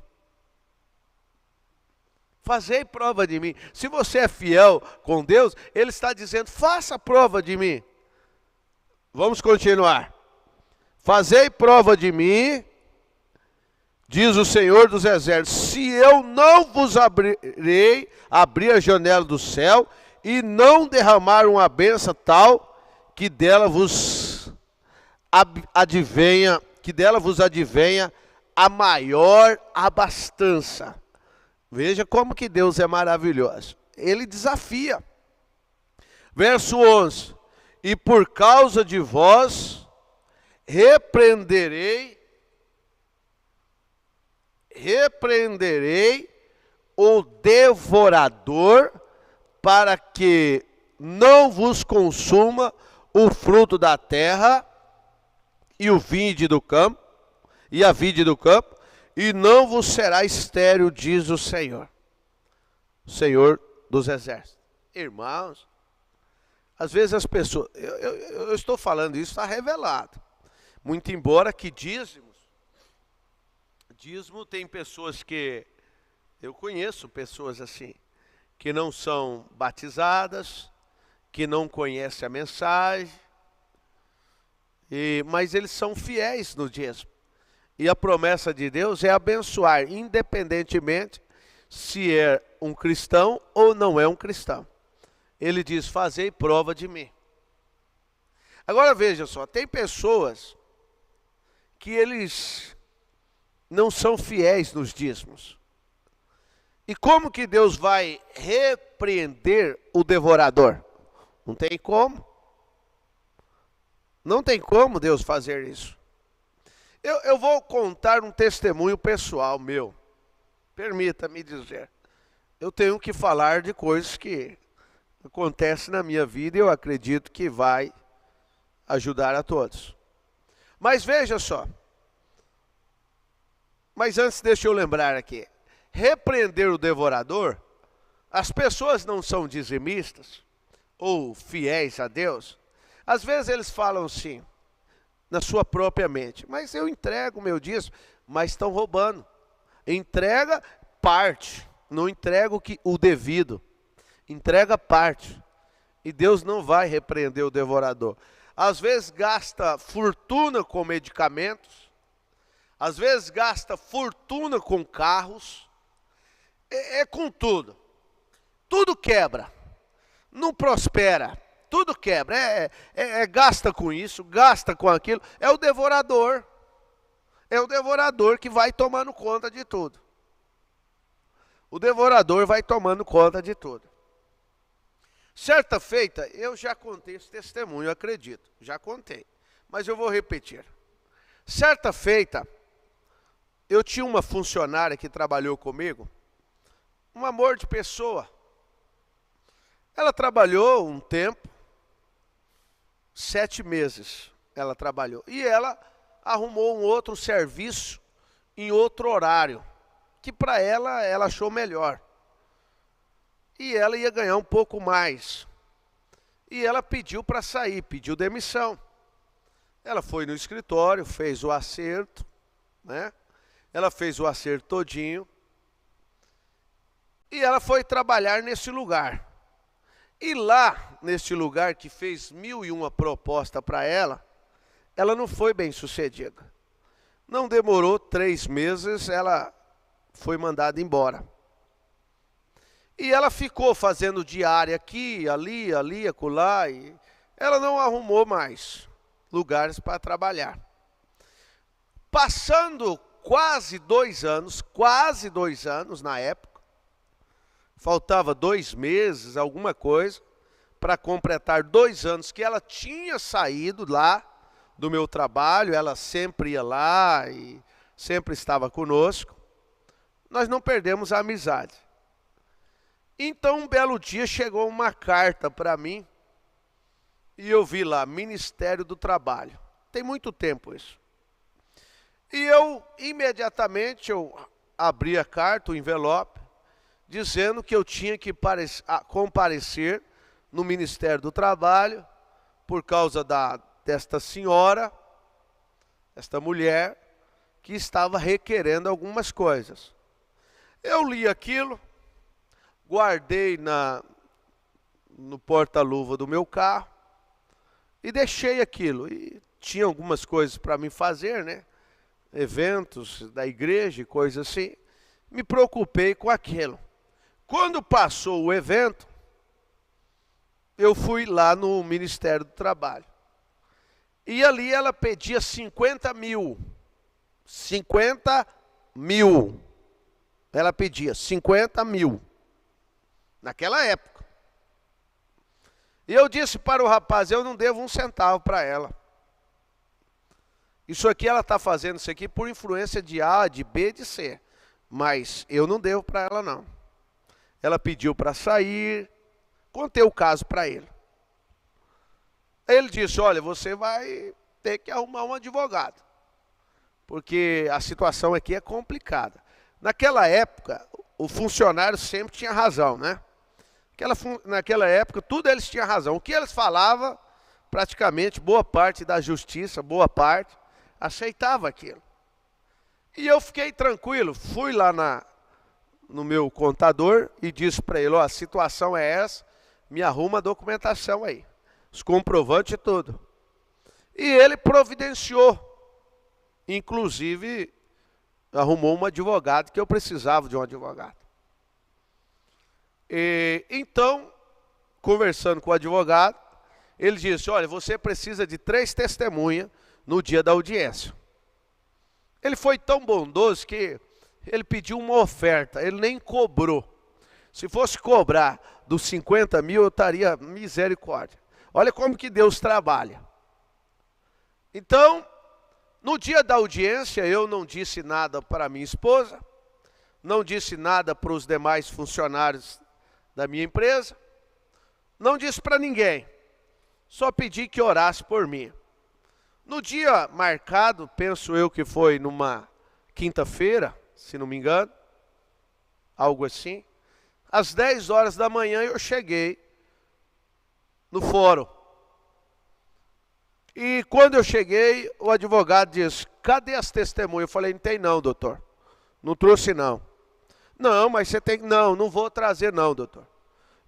Fazei prova de mim. Se você é fiel com Deus, Ele está dizendo: faça prova de mim. Vamos continuar. Fazei prova de mim, diz o Senhor dos Exércitos, se eu não vos abrir a janela do céu e não derramar uma bênção tal que dela vos advenha a maior abastança. Veja como que Deus é maravilhoso. Ele desafia. Verso 11. E por causa de vós repreenderei o devorador, para que não vos consuma o fruto da terra e o vide do campo, e a vide do campo, e não vos será estéril, diz o Senhor dos Exércitos. Irmãos, às vezes as pessoas, eu estou falando isso, está revelado. Muito embora que dízimo tem pessoas que, eu conheço pessoas assim, que não são batizadas, que não conhecem a mensagem, mas eles são fiéis no dízimo. E a promessa de Deus é abençoar, independentemente se é um cristão ou não é um cristão. Ele diz: fazei prova de mim. Agora veja só, tem pessoas que eles não são fiéis nos dízimos. E como que Deus vai repreender o devorador? Não tem como. Não tem como Deus fazer isso. Eu vou contar um testemunho pessoal meu. Permita-me dizer. Eu tenho que falar de coisas que acontecem na minha vida e eu acredito que vai ajudar a todos. Mas veja só. Mas antes deixa eu lembrar aqui. Repreender o devorador, as pessoas não são dizimistas ou fiéis a Deus. Às vezes eles falam assim, na sua própria mente: mas eu entrego o meu dízimo, mas estão roubando. Entrega parte, não entrega o devido. Entrega parte. E Deus não vai repreender o devorador. Às vezes gasta fortuna com medicamentos, às vezes gasta fortuna com carros, com tudo. Tudo quebra, não prospera. Tudo quebra, gasta com isso, gasta com aquilo. É o devorador que vai tomando conta de tudo. O devorador vai tomando conta de tudo. Certa feita, eu já contei esse testemunho, eu acredito, já contei, mas eu vou repetir. Certa feita, eu tinha uma funcionária que trabalhou comigo, um amor de pessoa. Ela trabalhou um tempo, 7 meses ela trabalhou. E ela arrumou um outro serviço em outro horário, que para ela achou melhor. E ela ia ganhar um pouco mais. E ela pediu para sair, pediu demissão. Ela foi no escritório, fez o acerto, né? Ela fez o acerto todinho. E ela foi trabalhar nesse lugar. E lá, neste lugar que fez 1001 proposta para ela não foi bem sucedida. Não demorou 3 meses, ela foi mandada embora. E ela ficou fazendo diária aqui, ali, ali, acolá, e ela não arrumou mais lugares para trabalhar. Passando quase 2 anos na época, faltava 2 meses, alguma coisa, para completar 2 anos que ela tinha saído lá do meu trabalho, ela sempre ia lá e sempre estava conosco. Nós não perdemos a amizade. Então, um belo dia chegou uma carta para mim e eu vi lá, Ministério do Trabalho. Tem muito tempo isso. E eu, imediatamente, eu abri a carta, o envelope, dizendo que eu tinha que comparecer no Ministério do Trabalho por causa desta senhora, esta mulher, que estava requerendo algumas coisas. Eu li aquilo, guardei no porta-luva do meu carro e deixei aquilo. E tinha algumas coisas para mim fazer, né? Eventos da igreja e coisas assim. Me preocupei com aquilo. Quando passou o evento, eu fui lá no Ministério do Trabalho. E ali ela pedia 50 mil. 50 mil. Ela pedia 50 mil. Naquela época. E eu disse para o rapaz, eu não devo 1 centavo para ela. Isso aqui ela está fazendo isso aqui por influência de A, de B, de C. Mas eu não devo para ela não. Ela pediu para sair, contei o caso para ele. Ele disse, olha, você vai ter que arrumar um advogado. Porque a situação aqui é complicada. Naquela época, o funcionário sempre tinha razão, né? Naquela época, tudo eles tinham razão. O que eles falavam, praticamente, boa parte da justiça, boa parte, aceitava aquilo. E eu fiquei tranquilo, fui lá no meu contador e disse para ele, ó, a situação é essa, me arruma a documentação aí, os comprovantes e tudo. E ele providenciou, inclusive arrumou um advogado, que eu precisava de um advogado. E, então, conversando com o advogado, ele disse, olha, você precisa de 3 testemunhas no dia da audiência. Ele foi tão bondoso que ele pediu uma oferta, ele nem cobrou. Se fosse cobrar dos 50 mil, eu estaria misericórdia. Olha como que Deus trabalha. Então, no dia da audiência, eu não disse nada para minha esposa, não disse nada para os demais funcionários da minha empresa, não disse para ninguém, só pedi que orasse por mim. No dia marcado, penso eu que foi numa quinta-feira, se não me engano, algo assim, às 10 horas da manhã eu cheguei no fórum. E quando eu cheguei, o advogado disse, cadê as testemunhas? Eu falei, não tem não, doutor. Não trouxe não. Não, mas você tem que... Não vou trazer não, doutor.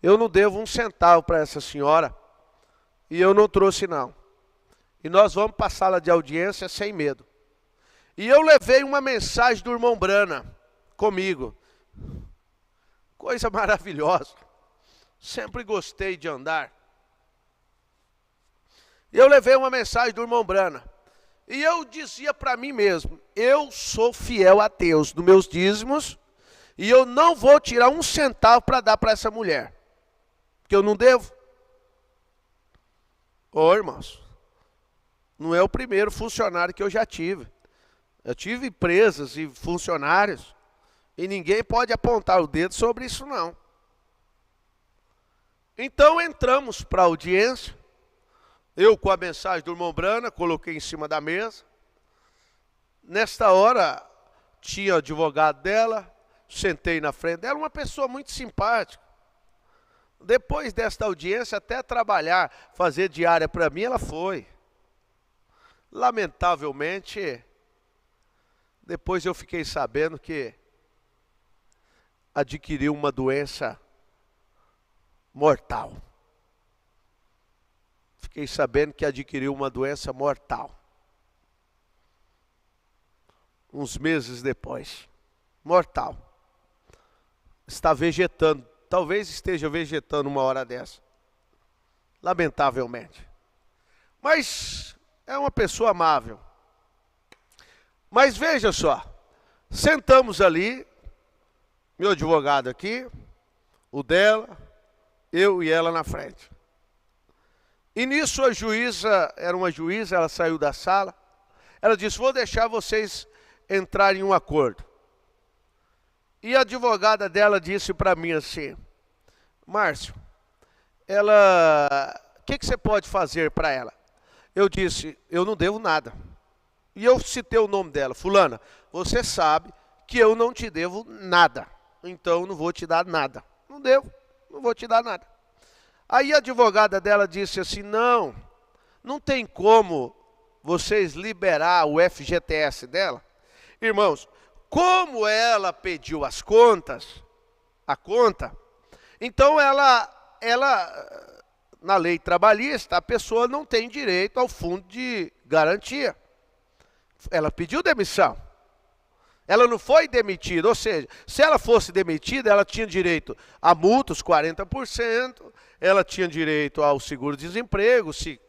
Eu não devo 1 centavo para essa senhora. E eu não trouxe não. E nós vamos para a sala de audiência sem medo. E eu levei uma mensagem do irmão Brana comigo. Coisa maravilhosa. Sempre gostei de andar. Eu levei uma mensagem do irmão Brana. E eu dizia para mim mesmo, eu sou fiel a Deus nos meus dízimos, e eu não vou tirar 1 centavo para dar para essa mulher. Porque eu não devo. Ô irmãos, não é o primeiro funcionário que eu já tive. Eu tive empresas e funcionários, e ninguém pode apontar o dedo sobre isso não. Então entramos para a audiência. Eu, com a mensagem do irmão Brana, coloquei em cima da mesa. Nesta hora, tinha o advogado dela, sentei na frente dela, uma pessoa muito simpática. Depois desta audiência, até trabalhar, fazer diária para mim, ela foi. Lamentavelmente, depois eu fiquei sabendo que adquiriu uma doença mortal. Fiquei sabendo que adquiriu uma doença mortal. Uns meses depois. Mortal. Está vegetando talvez esteja vegetando uma hora dessa. Lamentavelmente. Mas é uma pessoa amável. Mas veja só, sentamos ali, meu advogado aqui, o dela, eu e ela na frente. E nisso a juíza, era uma juíza, ela saiu da sala, ela disse, vou deixar vocês entrarem em um acordo. E a advogada dela disse para mim assim, Márcio, o que você pode fazer para ela? Eu disse, eu não devo nada. E eu citei o nome dela, fulana, você sabe que eu não te devo nada, então eu não vou te dar nada. Não devo, não vou te dar nada. Aí a advogada dela disse assim, não tem como vocês liberar o FGTS dela. Irmãos, como ela pediu as contas, a conta, então ela na lei trabalhista, a pessoa não tem direito ao fundo de garantia. Ela pediu demissão. Ela não foi demitida, ou seja, se ela fosse demitida, ela tinha direito a multas, 40%, ela tinha direito ao seguro-desemprego, se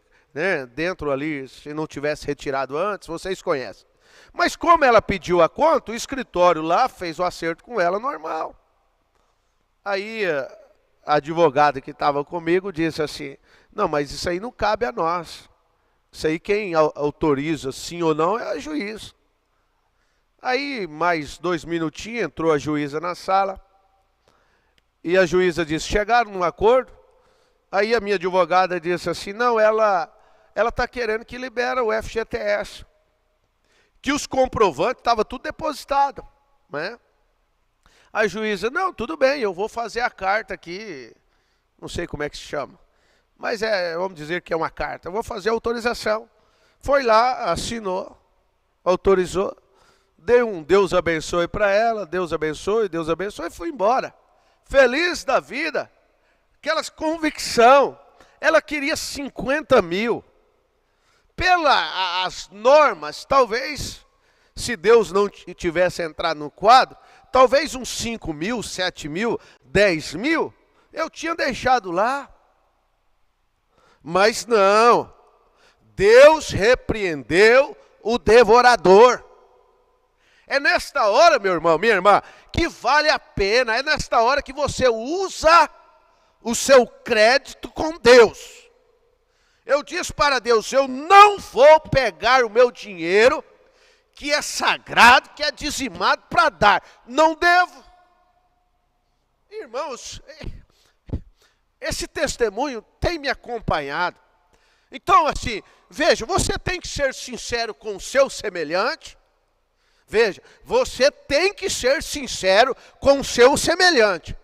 dentro ali, se não tivesse retirado antes, vocês conhecem. Mas como ela pediu a conta, o escritório lá fez o acerto com ela normal. Aí a advogada que estava comigo disse assim, não, mas isso aí não cabe a nós. Isso aí quem autoriza sim ou não é a juíza. Aí, mais 2 minutinhos, entrou a juíza na sala. E a juíza disse, chegaram num acordo? Aí a minha advogada disse assim, não, ela está querendo que libera o FGTS. Que os comprovantes estavam tudo depositado, né? A juíza, não, tudo bem, eu vou fazer a carta aqui, não sei como é que se chama. Mas vamos dizer que é uma carta, eu vou fazer a autorização. Foi lá, assinou, autorizou. Dei um Deus abençoe para ela, Deus abençoe, e fui embora. Feliz da vida, aquelas convicção, ela queria 50 mil. Pelas normas, talvez, se Deus não tivesse entrado no quadro, talvez uns 5 mil, 7 mil, 10 mil, eu tinha deixado lá. Mas não, Deus repreendeu o devorador. É nesta hora, meu irmão, minha irmã, que vale a pena. É nesta hora que você usa o seu crédito com Deus. Eu disse para Deus, eu não vou pegar o meu dinheiro, que é sagrado, que é dizimado para dar. Não devo. Irmãos, esse testemunho tem me acompanhado. Então, assim, veja, você tem que ser sincero com o seu semelhante. Veja, você tem que ser sincero com o seu semelhante.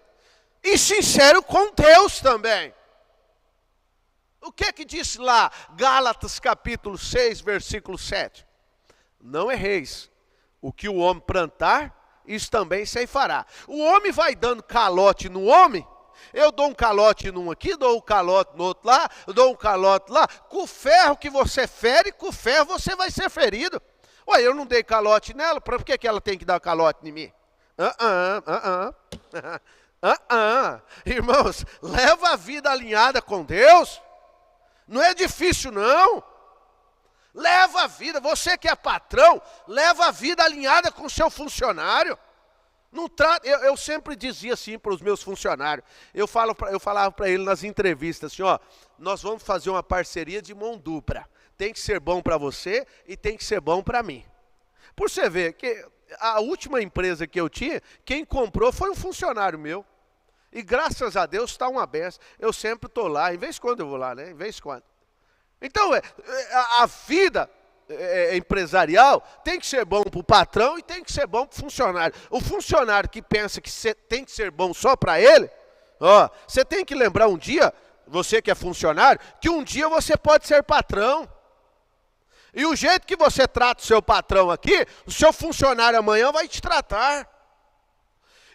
E sincero com Deus também. O que diz lá, Gálatas capítulo 6, versículo 7? Não erreis. O que o homem plantar, isso também ceifará. O homem vai dando calote no homem. Eu dou um calote num aqui, dou um calote no outro lá, dou um calote lá. Com o ferro que você fere, com o ferro você vai ser ferido. Ué, eu não dei calote nela, por que ela tem que dar calote em mim? Irmãos, leva a vida alinhada com Deus. Não é difícil não. Leva a vida, você que é patrão, leva a vida alinhada com o seu funcionário. Não eu sempre dizia assim para os meus funcionários, eu falava para ele nas entrevistas assim, ó, nós vamos fazer uma parceria de mão dupla. Tem que ser bom para você e tem que ser bom para mim. Por você ver que a última empresa que eu tinha, quem comprou foi um funcionário meu. E graças a Deus está uma benção. Eu sempre estou lá, em vez de quando eu vou lá, né? Em vez de quando. Então, a vida empresarial tem que ser bom para o patrão e tem que ser bom para o funcionário. O funcionário que pensa que tem que ser bom só para ele, ó, você tem que lembrar um dia, você que é funcionário, que um dia você pode ser patrão. E o jeito que você trata o seu patrão aqui, o seu funcionário amanhã vai te tratar.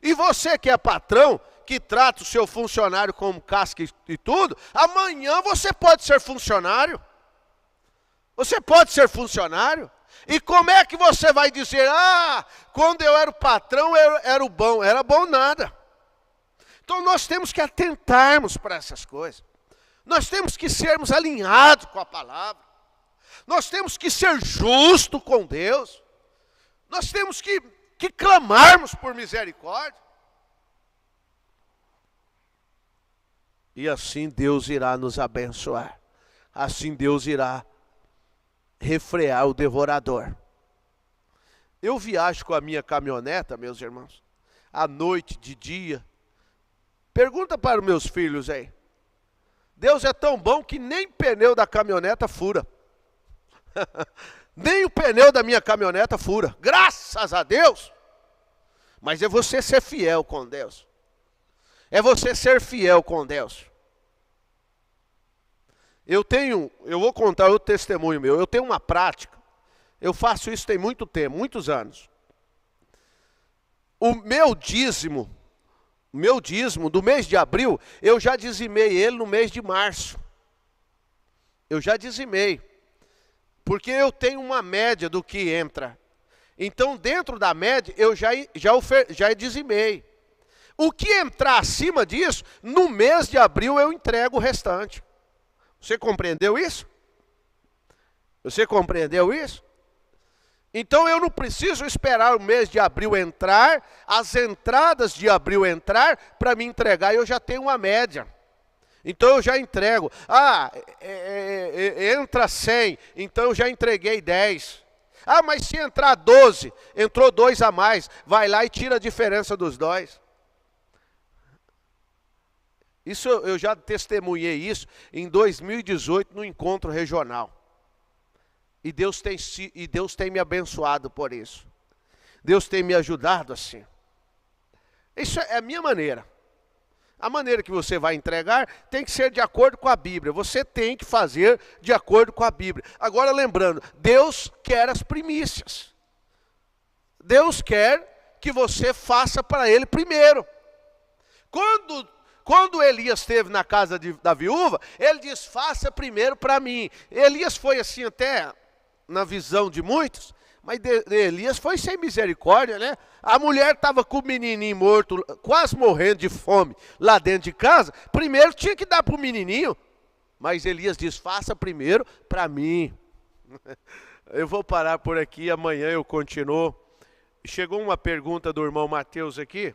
E você que é patrão, que trata o seu funcionário como casca e tudo, amanhã você pode ser funcionário. Você pode ser funcionário. E como é que você vai dizer, quando eu era o patrão, eu era o bom? Era bom nada. Então nós temos que atentarmos para essas coisas. Nós temos que sermos alinhados com a palavra. Nós temos que ser justos com Deus. Nós temos que clamarmos por misericórdia. E assim Deus irá nos abençoar. Assim Deus irá refrear o devorador. Eu viajo com a minha caminhoneta, meus irmãos, à noite, de dia. Pergunta para os meus filhos aí. Deus é tão bom que nem pneu da caminhoneta fura. Nem o pneu da minha caminhoneta fura. Graças a Deus. Mas é você ser fiel com Deus. É você ser fiel com Deus. Eu vou contar o testemunho meu. Eu tenho uma prática. Eu faço isso tem muito tempo, muitos anos. O meu dízimo do mês de abril, eu já dizimei ele no mês de março. Eu já dizimei. Porque eu tenho uma média do que entra. Então, dentro da média, eu já dizimei. O que entrar acima disso, no mês de abril eu entrego o restante. Você compreendeu isso? Você compreendeu isso? Então eu não preciso esperar o mês de abril entrar, as entradas de abril entrar, para me entregar, eu já tenho uma média. Então eu já entrego. Entra 100, então eu já entreguei 10. Mas se entrar 12, entrou 2 a mais, vai lá e tira a diferença dos 2. Isso eu já testemunhei isso em 2018 no encontro regional. E Deus tem me abençoado por isso. Deus tem me ajudado assim. Isso é a minha maneira. A maneira que você vai entregar tem que ser de acordo com a Bíblia. Você tem que fazer de acordo com a Bíblia. Agora lembrando, Deus quer as primícias. Deus quer que você faça para Ele primeiro. Quando Elias esteve na casa da viúva, ele diz, faça primeiro para mim. Elias foi assim até na visão de muitos, mas Elias foi sem misericórdia, né? A mulher estava com o menininho morto, quase morrendo de fome, lá dentro de casa. Primeiro tinha que dar para o menininho, mas Elias diz, faça primeiro para mim. Eu vou parar por aqui, amanhã eu continuo. Chegou uma pergunta do irmão Mateus aqui.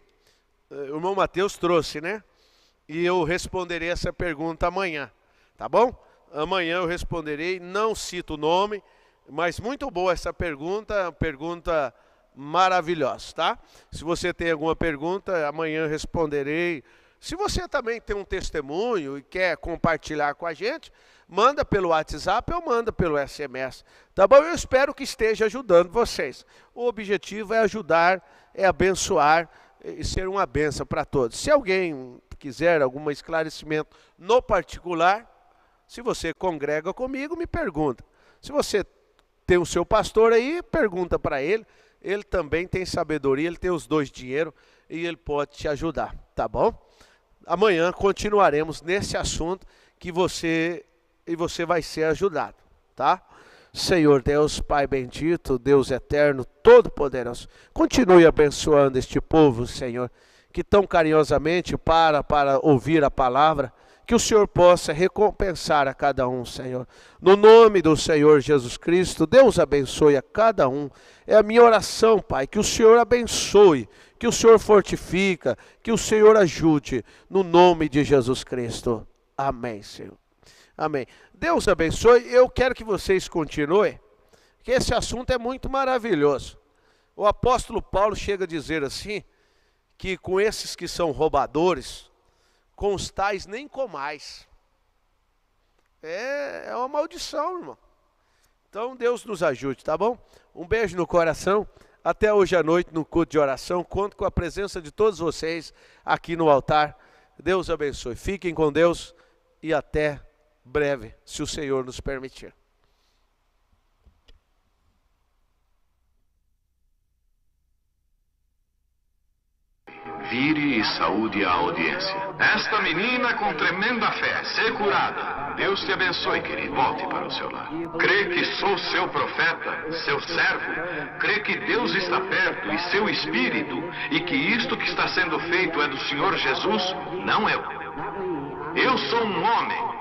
O irmão Mateus trouxe, né? E eu responderei essa pergunta amanhã, tá bom? Amanhã eu responderei, não cito o nome, mas muito boa essa pergunta maravilhosa, tá? Se você tem alguma pergunta, amanhã eu responderei. Se você também tem um testemunho e quer compartilhar com a gente, manda pelo WhatsApp ou manda pelo SMS, tá bom? Eu espero que esteja ajudando vocês. O objetivo é ajudar, é abençoar e ser uma bênção para todos. Se alguém quiser algum esclarecimento no particular, se você congrega comigo, me pergunta. Se você tem o seu pastor aí, pergunta para ele. Ele também tem sabedoria, ele tem os 2 dinheiros e ele pode te ajudar, tá bom? Amanhã continuaremos nesse assunto que você vai ser ajudado, tá? Senhor Deus, Pai bendito, Deus eterno, todo-poderoso, continue abençoando este povo, Senhor, que tão carinhosamente para ouvir a palavra, que o Senhor possa recompensar a cada um, Senhor. No nome do Senhor Jesus Cristo, Deus abençoe a cada um. É a minha oração, Pai, que o Senhor abençoe, que o Senhor fortifica, que o Senhor ajude, no nome de Jesus Cristo. Amém, Senhor. Amém. Deus abençoe. Eu quero que vocês continuem, que esse assunto é muito maravilhoso. O apóstolo Paulo chega a dizer assim, que com esses que são roubadores, com os tais nem comais. É uma maldição, irmão. Então Deus nos ajude, tá bom? Um beijo no coração. Até hoje à noite no culto de oração. Conto com a presença de todos vocês aqui no altar. Deus abençoe. Fiquem com Deus e até breve, se o Senhor nos permitir. vire e saúde a audiência. Esta menina com tremenda fé, ser curada. Deus te abençoe, querido. Volte para o seu lar. Crê que sou seu profeta, seu servo. Crê que Deus está perto e seu espírito, e que isto que está sendo feito é do Senhor Jesus, não eu. Eu sou um homem.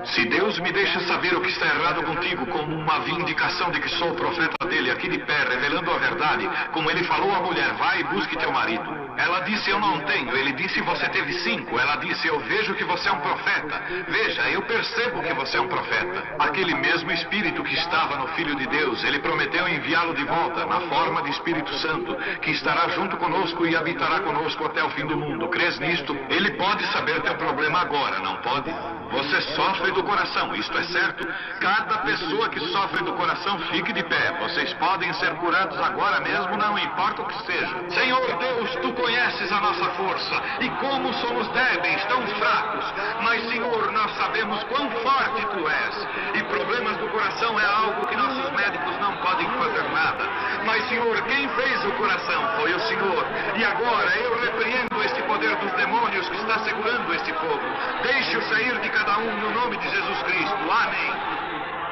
Se Deus me deixa saber o que está errado contigo, como uma vindicação de que sou o profeta dele aqui de pé, revelando a verdade, como ele falou à mulher, vai e busque teu marido. Ela disse, eu não tenho. Ele disse, você teve 5. Ela disse, eu vejo que você é um profeta. Veja, eu percebo que você é um profeta. Aquele mesmo Espírito que estava no Filho de Deus, ele prometeu enviá-lo de volta, na forma de Espírito Santo, que estará junto conosco e habitará conosco até o fim do mundo. Crês nisto? Ele pode saber teu problema agora, não pode? Você sofre do coração, isto é certo? Cada pessoa que sofre do coração, fique de pé. Vocês podem ser curados agora mesmo, não importa o que seja. Senhor Deus, tu conheces a nossa força e como somos débeis, tão fracos. Mas, Senhor, nós sabemos quão forte tu és. E problemas do coração é algo que nossos médicos não podem fazer nada. Mas, Senhor, quem fez o coração foi o Senhor. E agora eu repreendo este poder dos demônios que está segurando este povo. Deixe-o sair de cada um no nome de Jesus Cristo. Amém.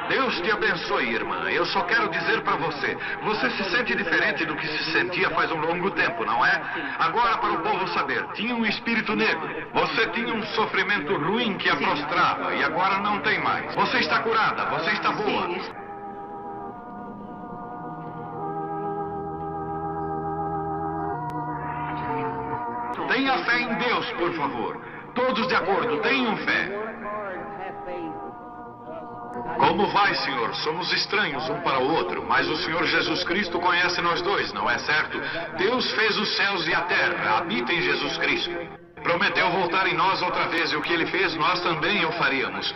Deus te abençoe, irmã. Eu só quero dizer para você, você se sente diferente do que se sentia faz um longo tempo, não é? Agora, para o povo saber, tinha um espírito negro. Você tinha um sofrimento ruim que a prostrava e agora não tem mais. Você está curada, você está boa. Tenha fé em Deus, por favor. Todos de acordo, tenham fé. Como vai, Senhor? Somos estranhos um para o outro, mas o Senhor Jesus Cristo conhece nós dois, não é certo? Deus fez os céus e a terra, habita em Jesus Cristo. Prometeu voltar em nós outra vez, e o que ele fez, nós também o faríamos.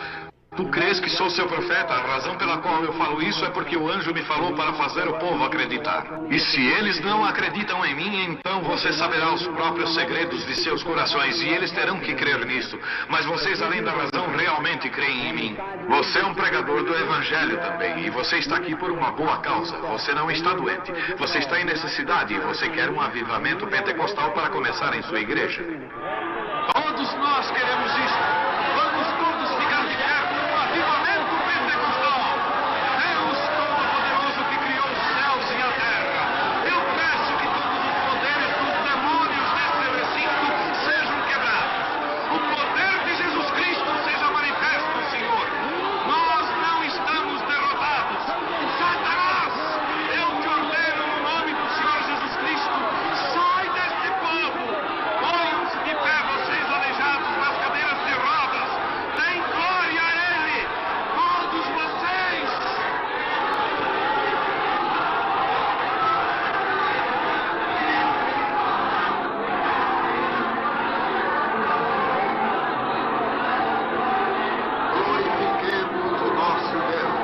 Tu crês que sou seu profeta? A razão pela qual eu falo isso é porque o anjo me falou para fazer o povo acreditar. E se eles não acreditam em mim, então você saberá os próprios segredos de seus corações e eles terão que crer nisso. Mas vocês, além da razão, realmente creem em mim. Você é um pregador do evangelho também e você está aqui por uma boa causa. Você não está doente. Você está em necessidade e você quer um avivamento pentecostal para começar em sua igreja. Todos nós queremos isso. Vamos todos ficar de pé. Avivamento pentecostal! Deus Todo-Poderoso que criou os céus e a terra. Eu peço que todos os poderes dos demônios deste recinto sejam quebrados. O poder de Jesus Cristo seja manifesto, Senhor. Nós não estamos derrotados. Satanás, eu te ordeno no nome do Senhor Jesus Cristo, sai deste povo. Ponham-se de pé, vocês aleijados nas cadeiras de rodas. Deem glória a Ele. Todos vocês! Glorifiquemos o nosso Deus.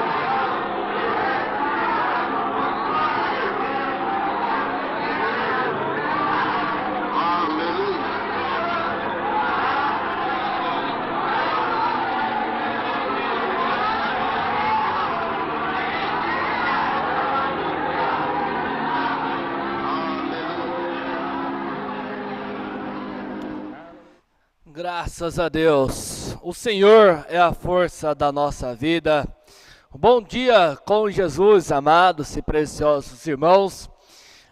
Aleluia. Graças a Deus. O Senhor é a força da nossa vida. Bom dia com Jesus, amados e preciosos irmãos.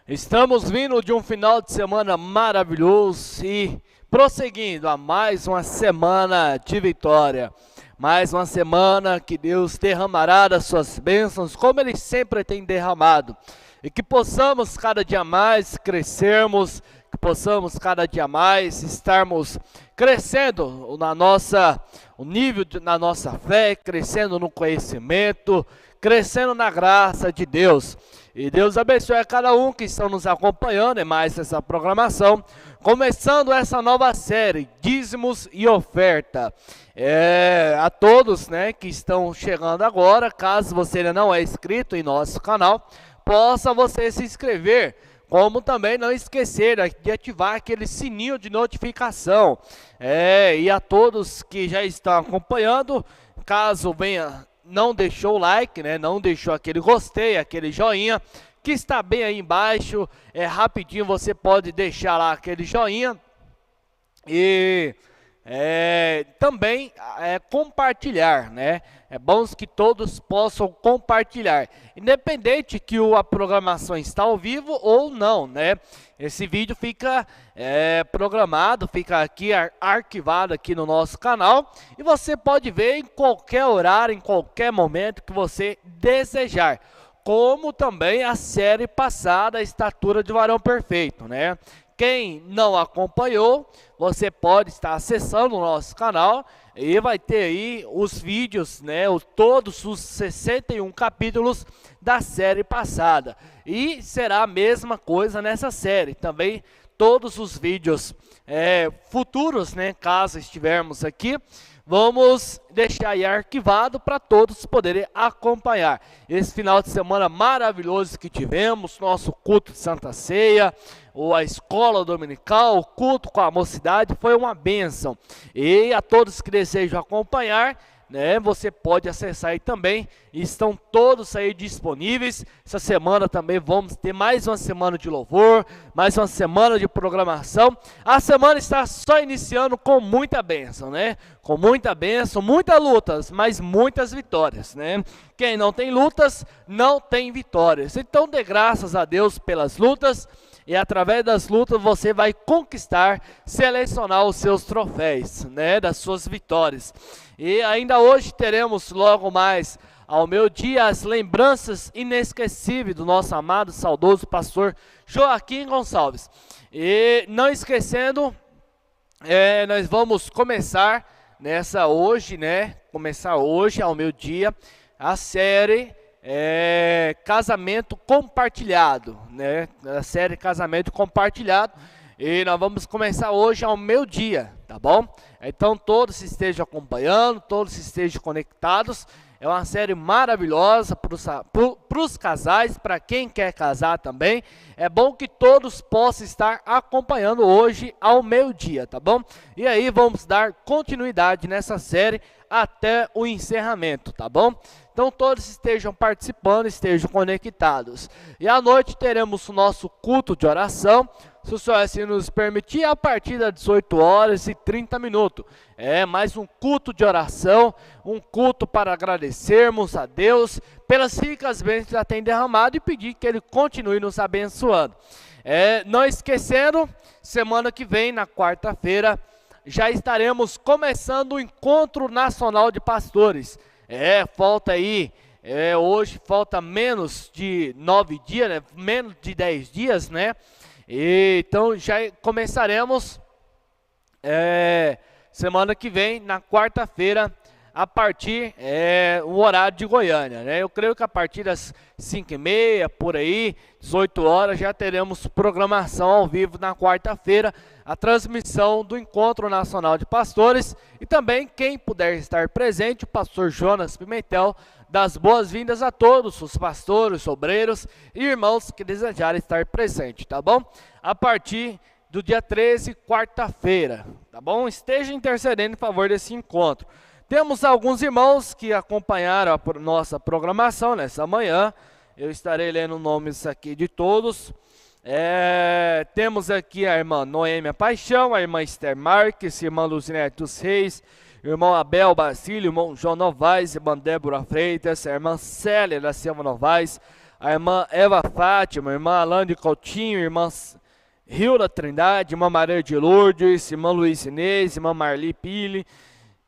Estamos vindo de um final de semana maravilhoso e prosseguindo a mais uma semana de vitória. Mais uma semana que Deus derramará das suas bênçãos, como Ele sempre tem derramado. E que possamos cada dia mais crescermos, que possamos cada dia mais estarmos crescendo o nível na nossa fé, crescendo no conhecimento, crescendo na graça de Deus. E Deus abençoe a cada um que estão nos acompanhando em mais essa programação, começando essa nova série, Dízimos e Oferta. A todos, né, que estão chegando agora, caso você ainda não é inscrito em nosso canal, possa você se inscrever, como também não esquecer de ativar aquele sininho de notificação. E a todos que já estão acompanhando, caso venha, não deixou o like, né, não deixou aquele gostei, aquele joinha, que está bem aí embaixo. Rapidinho você pode deixar lá aquele joinha. E também compartilhar, né? É bom que todos possam compartilhar, independente que a programação está ao vivo ou não, né? Esse vídeo fica programado, fica aqui arquivado aqui no nosso canal e você pode ver em qualquer horário, em qualquer momento que você desejar. Como também a série passada, a Estatura de Varão Perfeito, né? Quem não acompanhou, você pode estar acessando o nosso canal e vai ter aí os vídeos, né, todos os 61 capítulos da série passada. E será a mesma coisa nessa série, também todos os vídeos futuros, né, caso estivermos aqui, vamos deixar aí arquivado para todos poderem acompanhar. Esse final de semana maravilhoso que tivemos, nosso culto de Santa Ceia, ou a escola dominical, o culto com a mocidade, foi uma bênção. E a todos que desejam acompanhar, né, você pode acessar aí também, estão todos aí disponíveis. Essa semana também vamos ter mais uma semana de louvor, mais uma semana de programação. A semana está só iniciando com muita bênção, né? Com muita bênção, muitas lutas, mas muitas vitórias, né? Quem não tem lutas, não tem vitórias. Então dê graças a Deus pelas lutas. E através das lutas você vai conquistar, selecionar os seus troféus, né, das suas vitórias. E ainda hoje teremos logo mais ao meio-dia as lembranças inesquecíveis do nosso amado, saudoso pastor Joaquim Gonçalves. E não esquecendo, nós vamos começar hoje, né, começar hoje ao meio-dia a série Casamento Compartilhado, né? A série Casamento Compartilhado. E nós vamos começar hoje ao meio-dia, tá bom? Então todos estejam acompanhando, todos estejam conectados. É uma série maravilhosa para os casais, para quem quer casar também. É bom que todos possam estar acompanhando hoje ao meio-dia, tá bom? E aí vamos dar continuidade nessa série até o encerramento, tá bom? Então todos estejam participando, estejam conectados. E à noite teremos o nosso culto de oração, se o Senhor assim nos permitir, a partir das 18h30. Mais um culto de oração, um culto para agradecermos a Deus pelas ricas bênçãos que já tem derramado e pedir que Ele continue nos abençoando. Não esquecendo, semana que vem, na quarta-feira, já estaremos começando o Encontro Nacional de Pastores. Falta aí, hoje falta menos de 9 dias, né? Menos de 10 dias, né? Então já começaremos semana que vem, na quarta-feira, a partir do horário de Goiânia, né? Eu creio que a partir das 5h30, por aí, 18 horas, já teremos programação ao vivo na quarta-feira, a transmissão do Encontro Nacional de Pastores. E também, quem puder estar presente, o pastor Jonas Pimentel, das boas-vindas a todos os pastores, obreiros e irmãos que desejarem estar presentes, tá bom? A partir do dia 13, quarta-feira, tá bom? Esteja intercedendo em favor desse encontro. Temos alguns irmãos que acompanharam a nossa programação nessa manhã. Eu estarei lendo nomes aqui de todos. Temos aqui a irmã Noêmia Paixão, a irmã Esther Marques, a irmã Luzinete dos Reis, irmão Abel Basílio, irmão João Novaes, irmã Débora Freitas, a irmã Célia da Silva Novaes, a irmã Eva Fátima, a irmã Alane Coutinho, a irmã Hilda Trindade, irmã Maria de Lourdes, irmã Luiz Inês, irmã Marli Pili,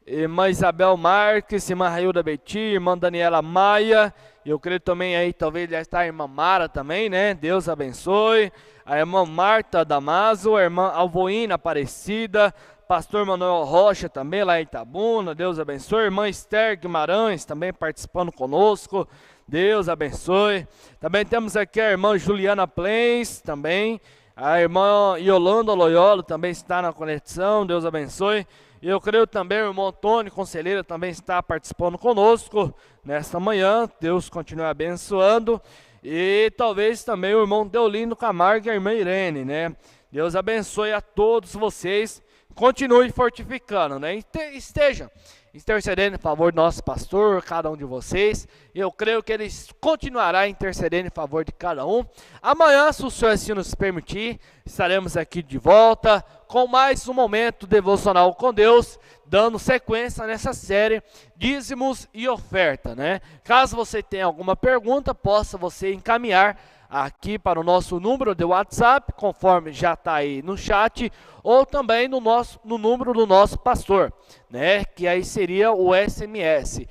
irmã Isabel Marques, irmã Railda Beti, irmã Daniela Maia, eu creio também aí, talvez já está a irmã Mara também, né? Deus abençoe. A irmã Marta Damaso, a irmã Alvoína Aparecida, pastor Manuel Rocha também lá em Itabuna, Deus abençoe. Irmã Esther Guimarães também participando conosco, Deus abençoe. Também temos aqui a irmã Juliana Plens também, a irmã Yolanda Loyola também está na conexão, Deus abençoe. E eu creio também o irmão Antônio Conselheira também está participando conosco nesta manhã, Deus continue abençoando. E talvez também o irmão Deolindo Camargo e a irmã Irene, né? Deus abençoe a todos vocês, continue fortificando, né? Esteja intercedendo em favor do nosso pastor, cada um de vocês. Eu creio que ele continuará intercedendo em favor de cada um. Amanhã, se o Senhor assim nos permitir, estaremos aqui de volta com mais um momento devocional com Deus, dando sequência nessa série Dízimos e Oferta, né? Caso você tenha alguma pergunta, possa você encaminhar aqui para o nosso número de WhatsApp, conforme já está aí no chat, ou também no número do nosso pastor, né? Que aí seria o SMS.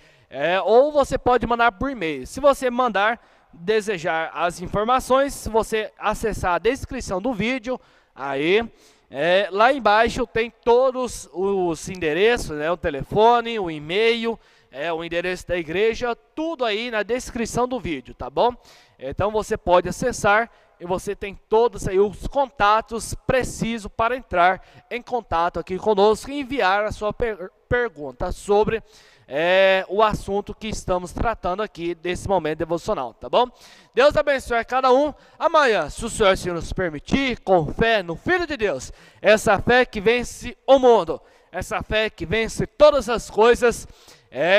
Ou você pode mandar por e-mail. Se você desejar as informações, se você acessar a descrição do vídeo, aí lá embaixo tem todos os endereços, né? O telefone, o e-mail, o endereço da igreja, tudo aí na descrição do vídeo, tá bom? Então você pode acessar e você tem todos aí os contatos precisos para entrar em contato aqui conosco e enviar a sua pergunta sobre o assunto que estamos tratando aqui desse momento devocional, tá bom? Deus abençoe a cada um. Amanhã, se o Senhor se nos permitir, com fé no Filho de Deus, essa fé que vence o mundo, essa fé que vence todas as coisas,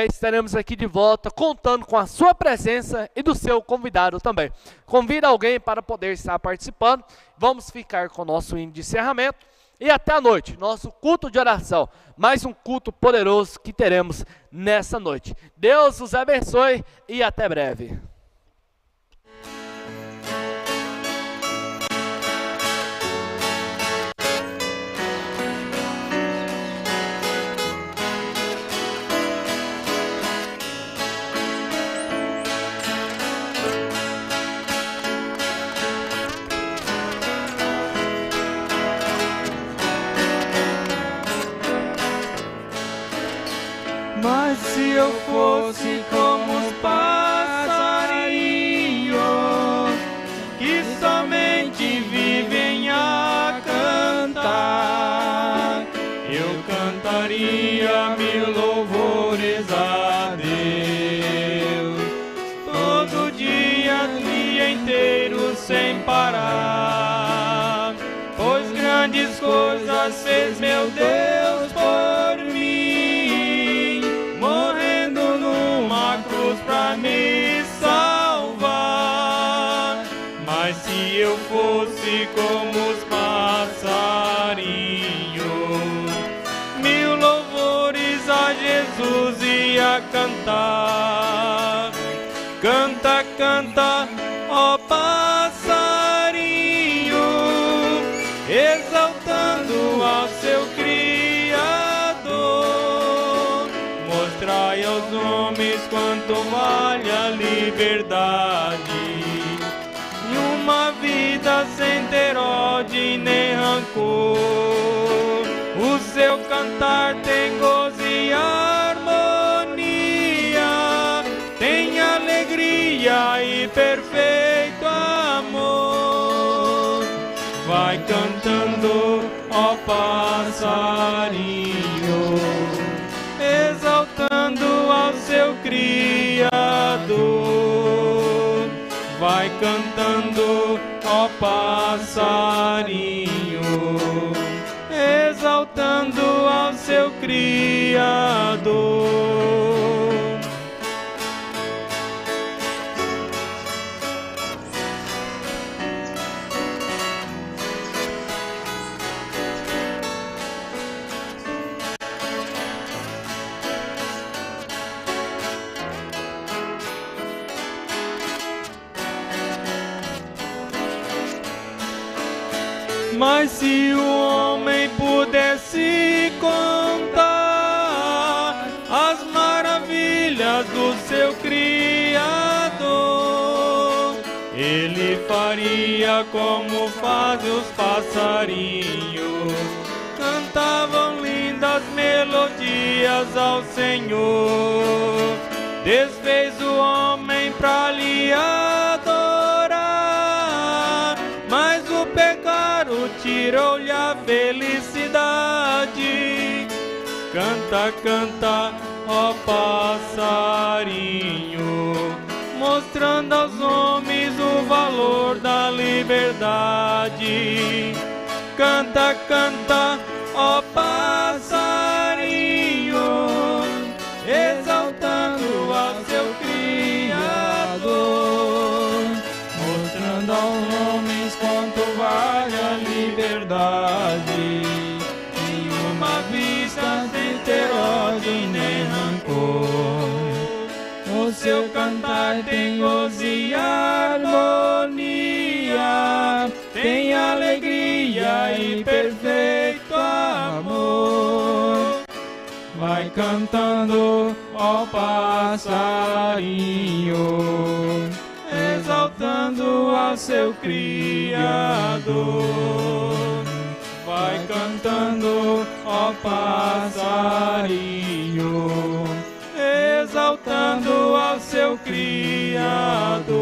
estaremos aqui de volta, contando com a sua presença e do seu convidado também. Convida alguém para poder estar participando. Vamos ficar com o nosso hino de encerramento. E até a noite, nosso culto de oração. Mais um culto poderoso que teremos nessa noite. Deus os abençoe e até breve. Mas se eu fosse como os passarinhos que somente vivem a cantar, eu cantaria mil louvores a Deus todo dia inteiro sem parar, pois grandes coisas fez meu Deus por mim, morrendo numa cruz pra me salvar. Mas se eu fosse como os passarinhos, mil louvores a Jesus ia cantar. Canta, canta, ó passarinho, exaltando ao seu Criador. Mostrai aos homens quanto vale a liberdade, e uma vida sem ter ódio nem rancor. O seu cantar tem gozo e harmonia, tem alegria e perfeito amor. Vai cantando, ó passarinho, exaltando ao seu Criador. Vai cantando, ó passarinho, exaltando ao seu Criador. Mas se o homem pudesse contar as maravilhas do seu Criador, ele faria como fazem os passarinhos, cantavam lindas melodias ao Senhor. Desfez o homem pra lhe adorar, mas o pecado tirou-lhe a felicidade. Canta, canta, ó passarinho, mostrando aos homens o valor da liberdade. Canta, canta, ó passarinho, O seu cantar tem gozo e harmonia, tem alegria e perfeito amor. Vai cantando, ó passarinho, exaltando ao seu Criador. Vai cantando, ó passarinho, exaltando ao seu Criador.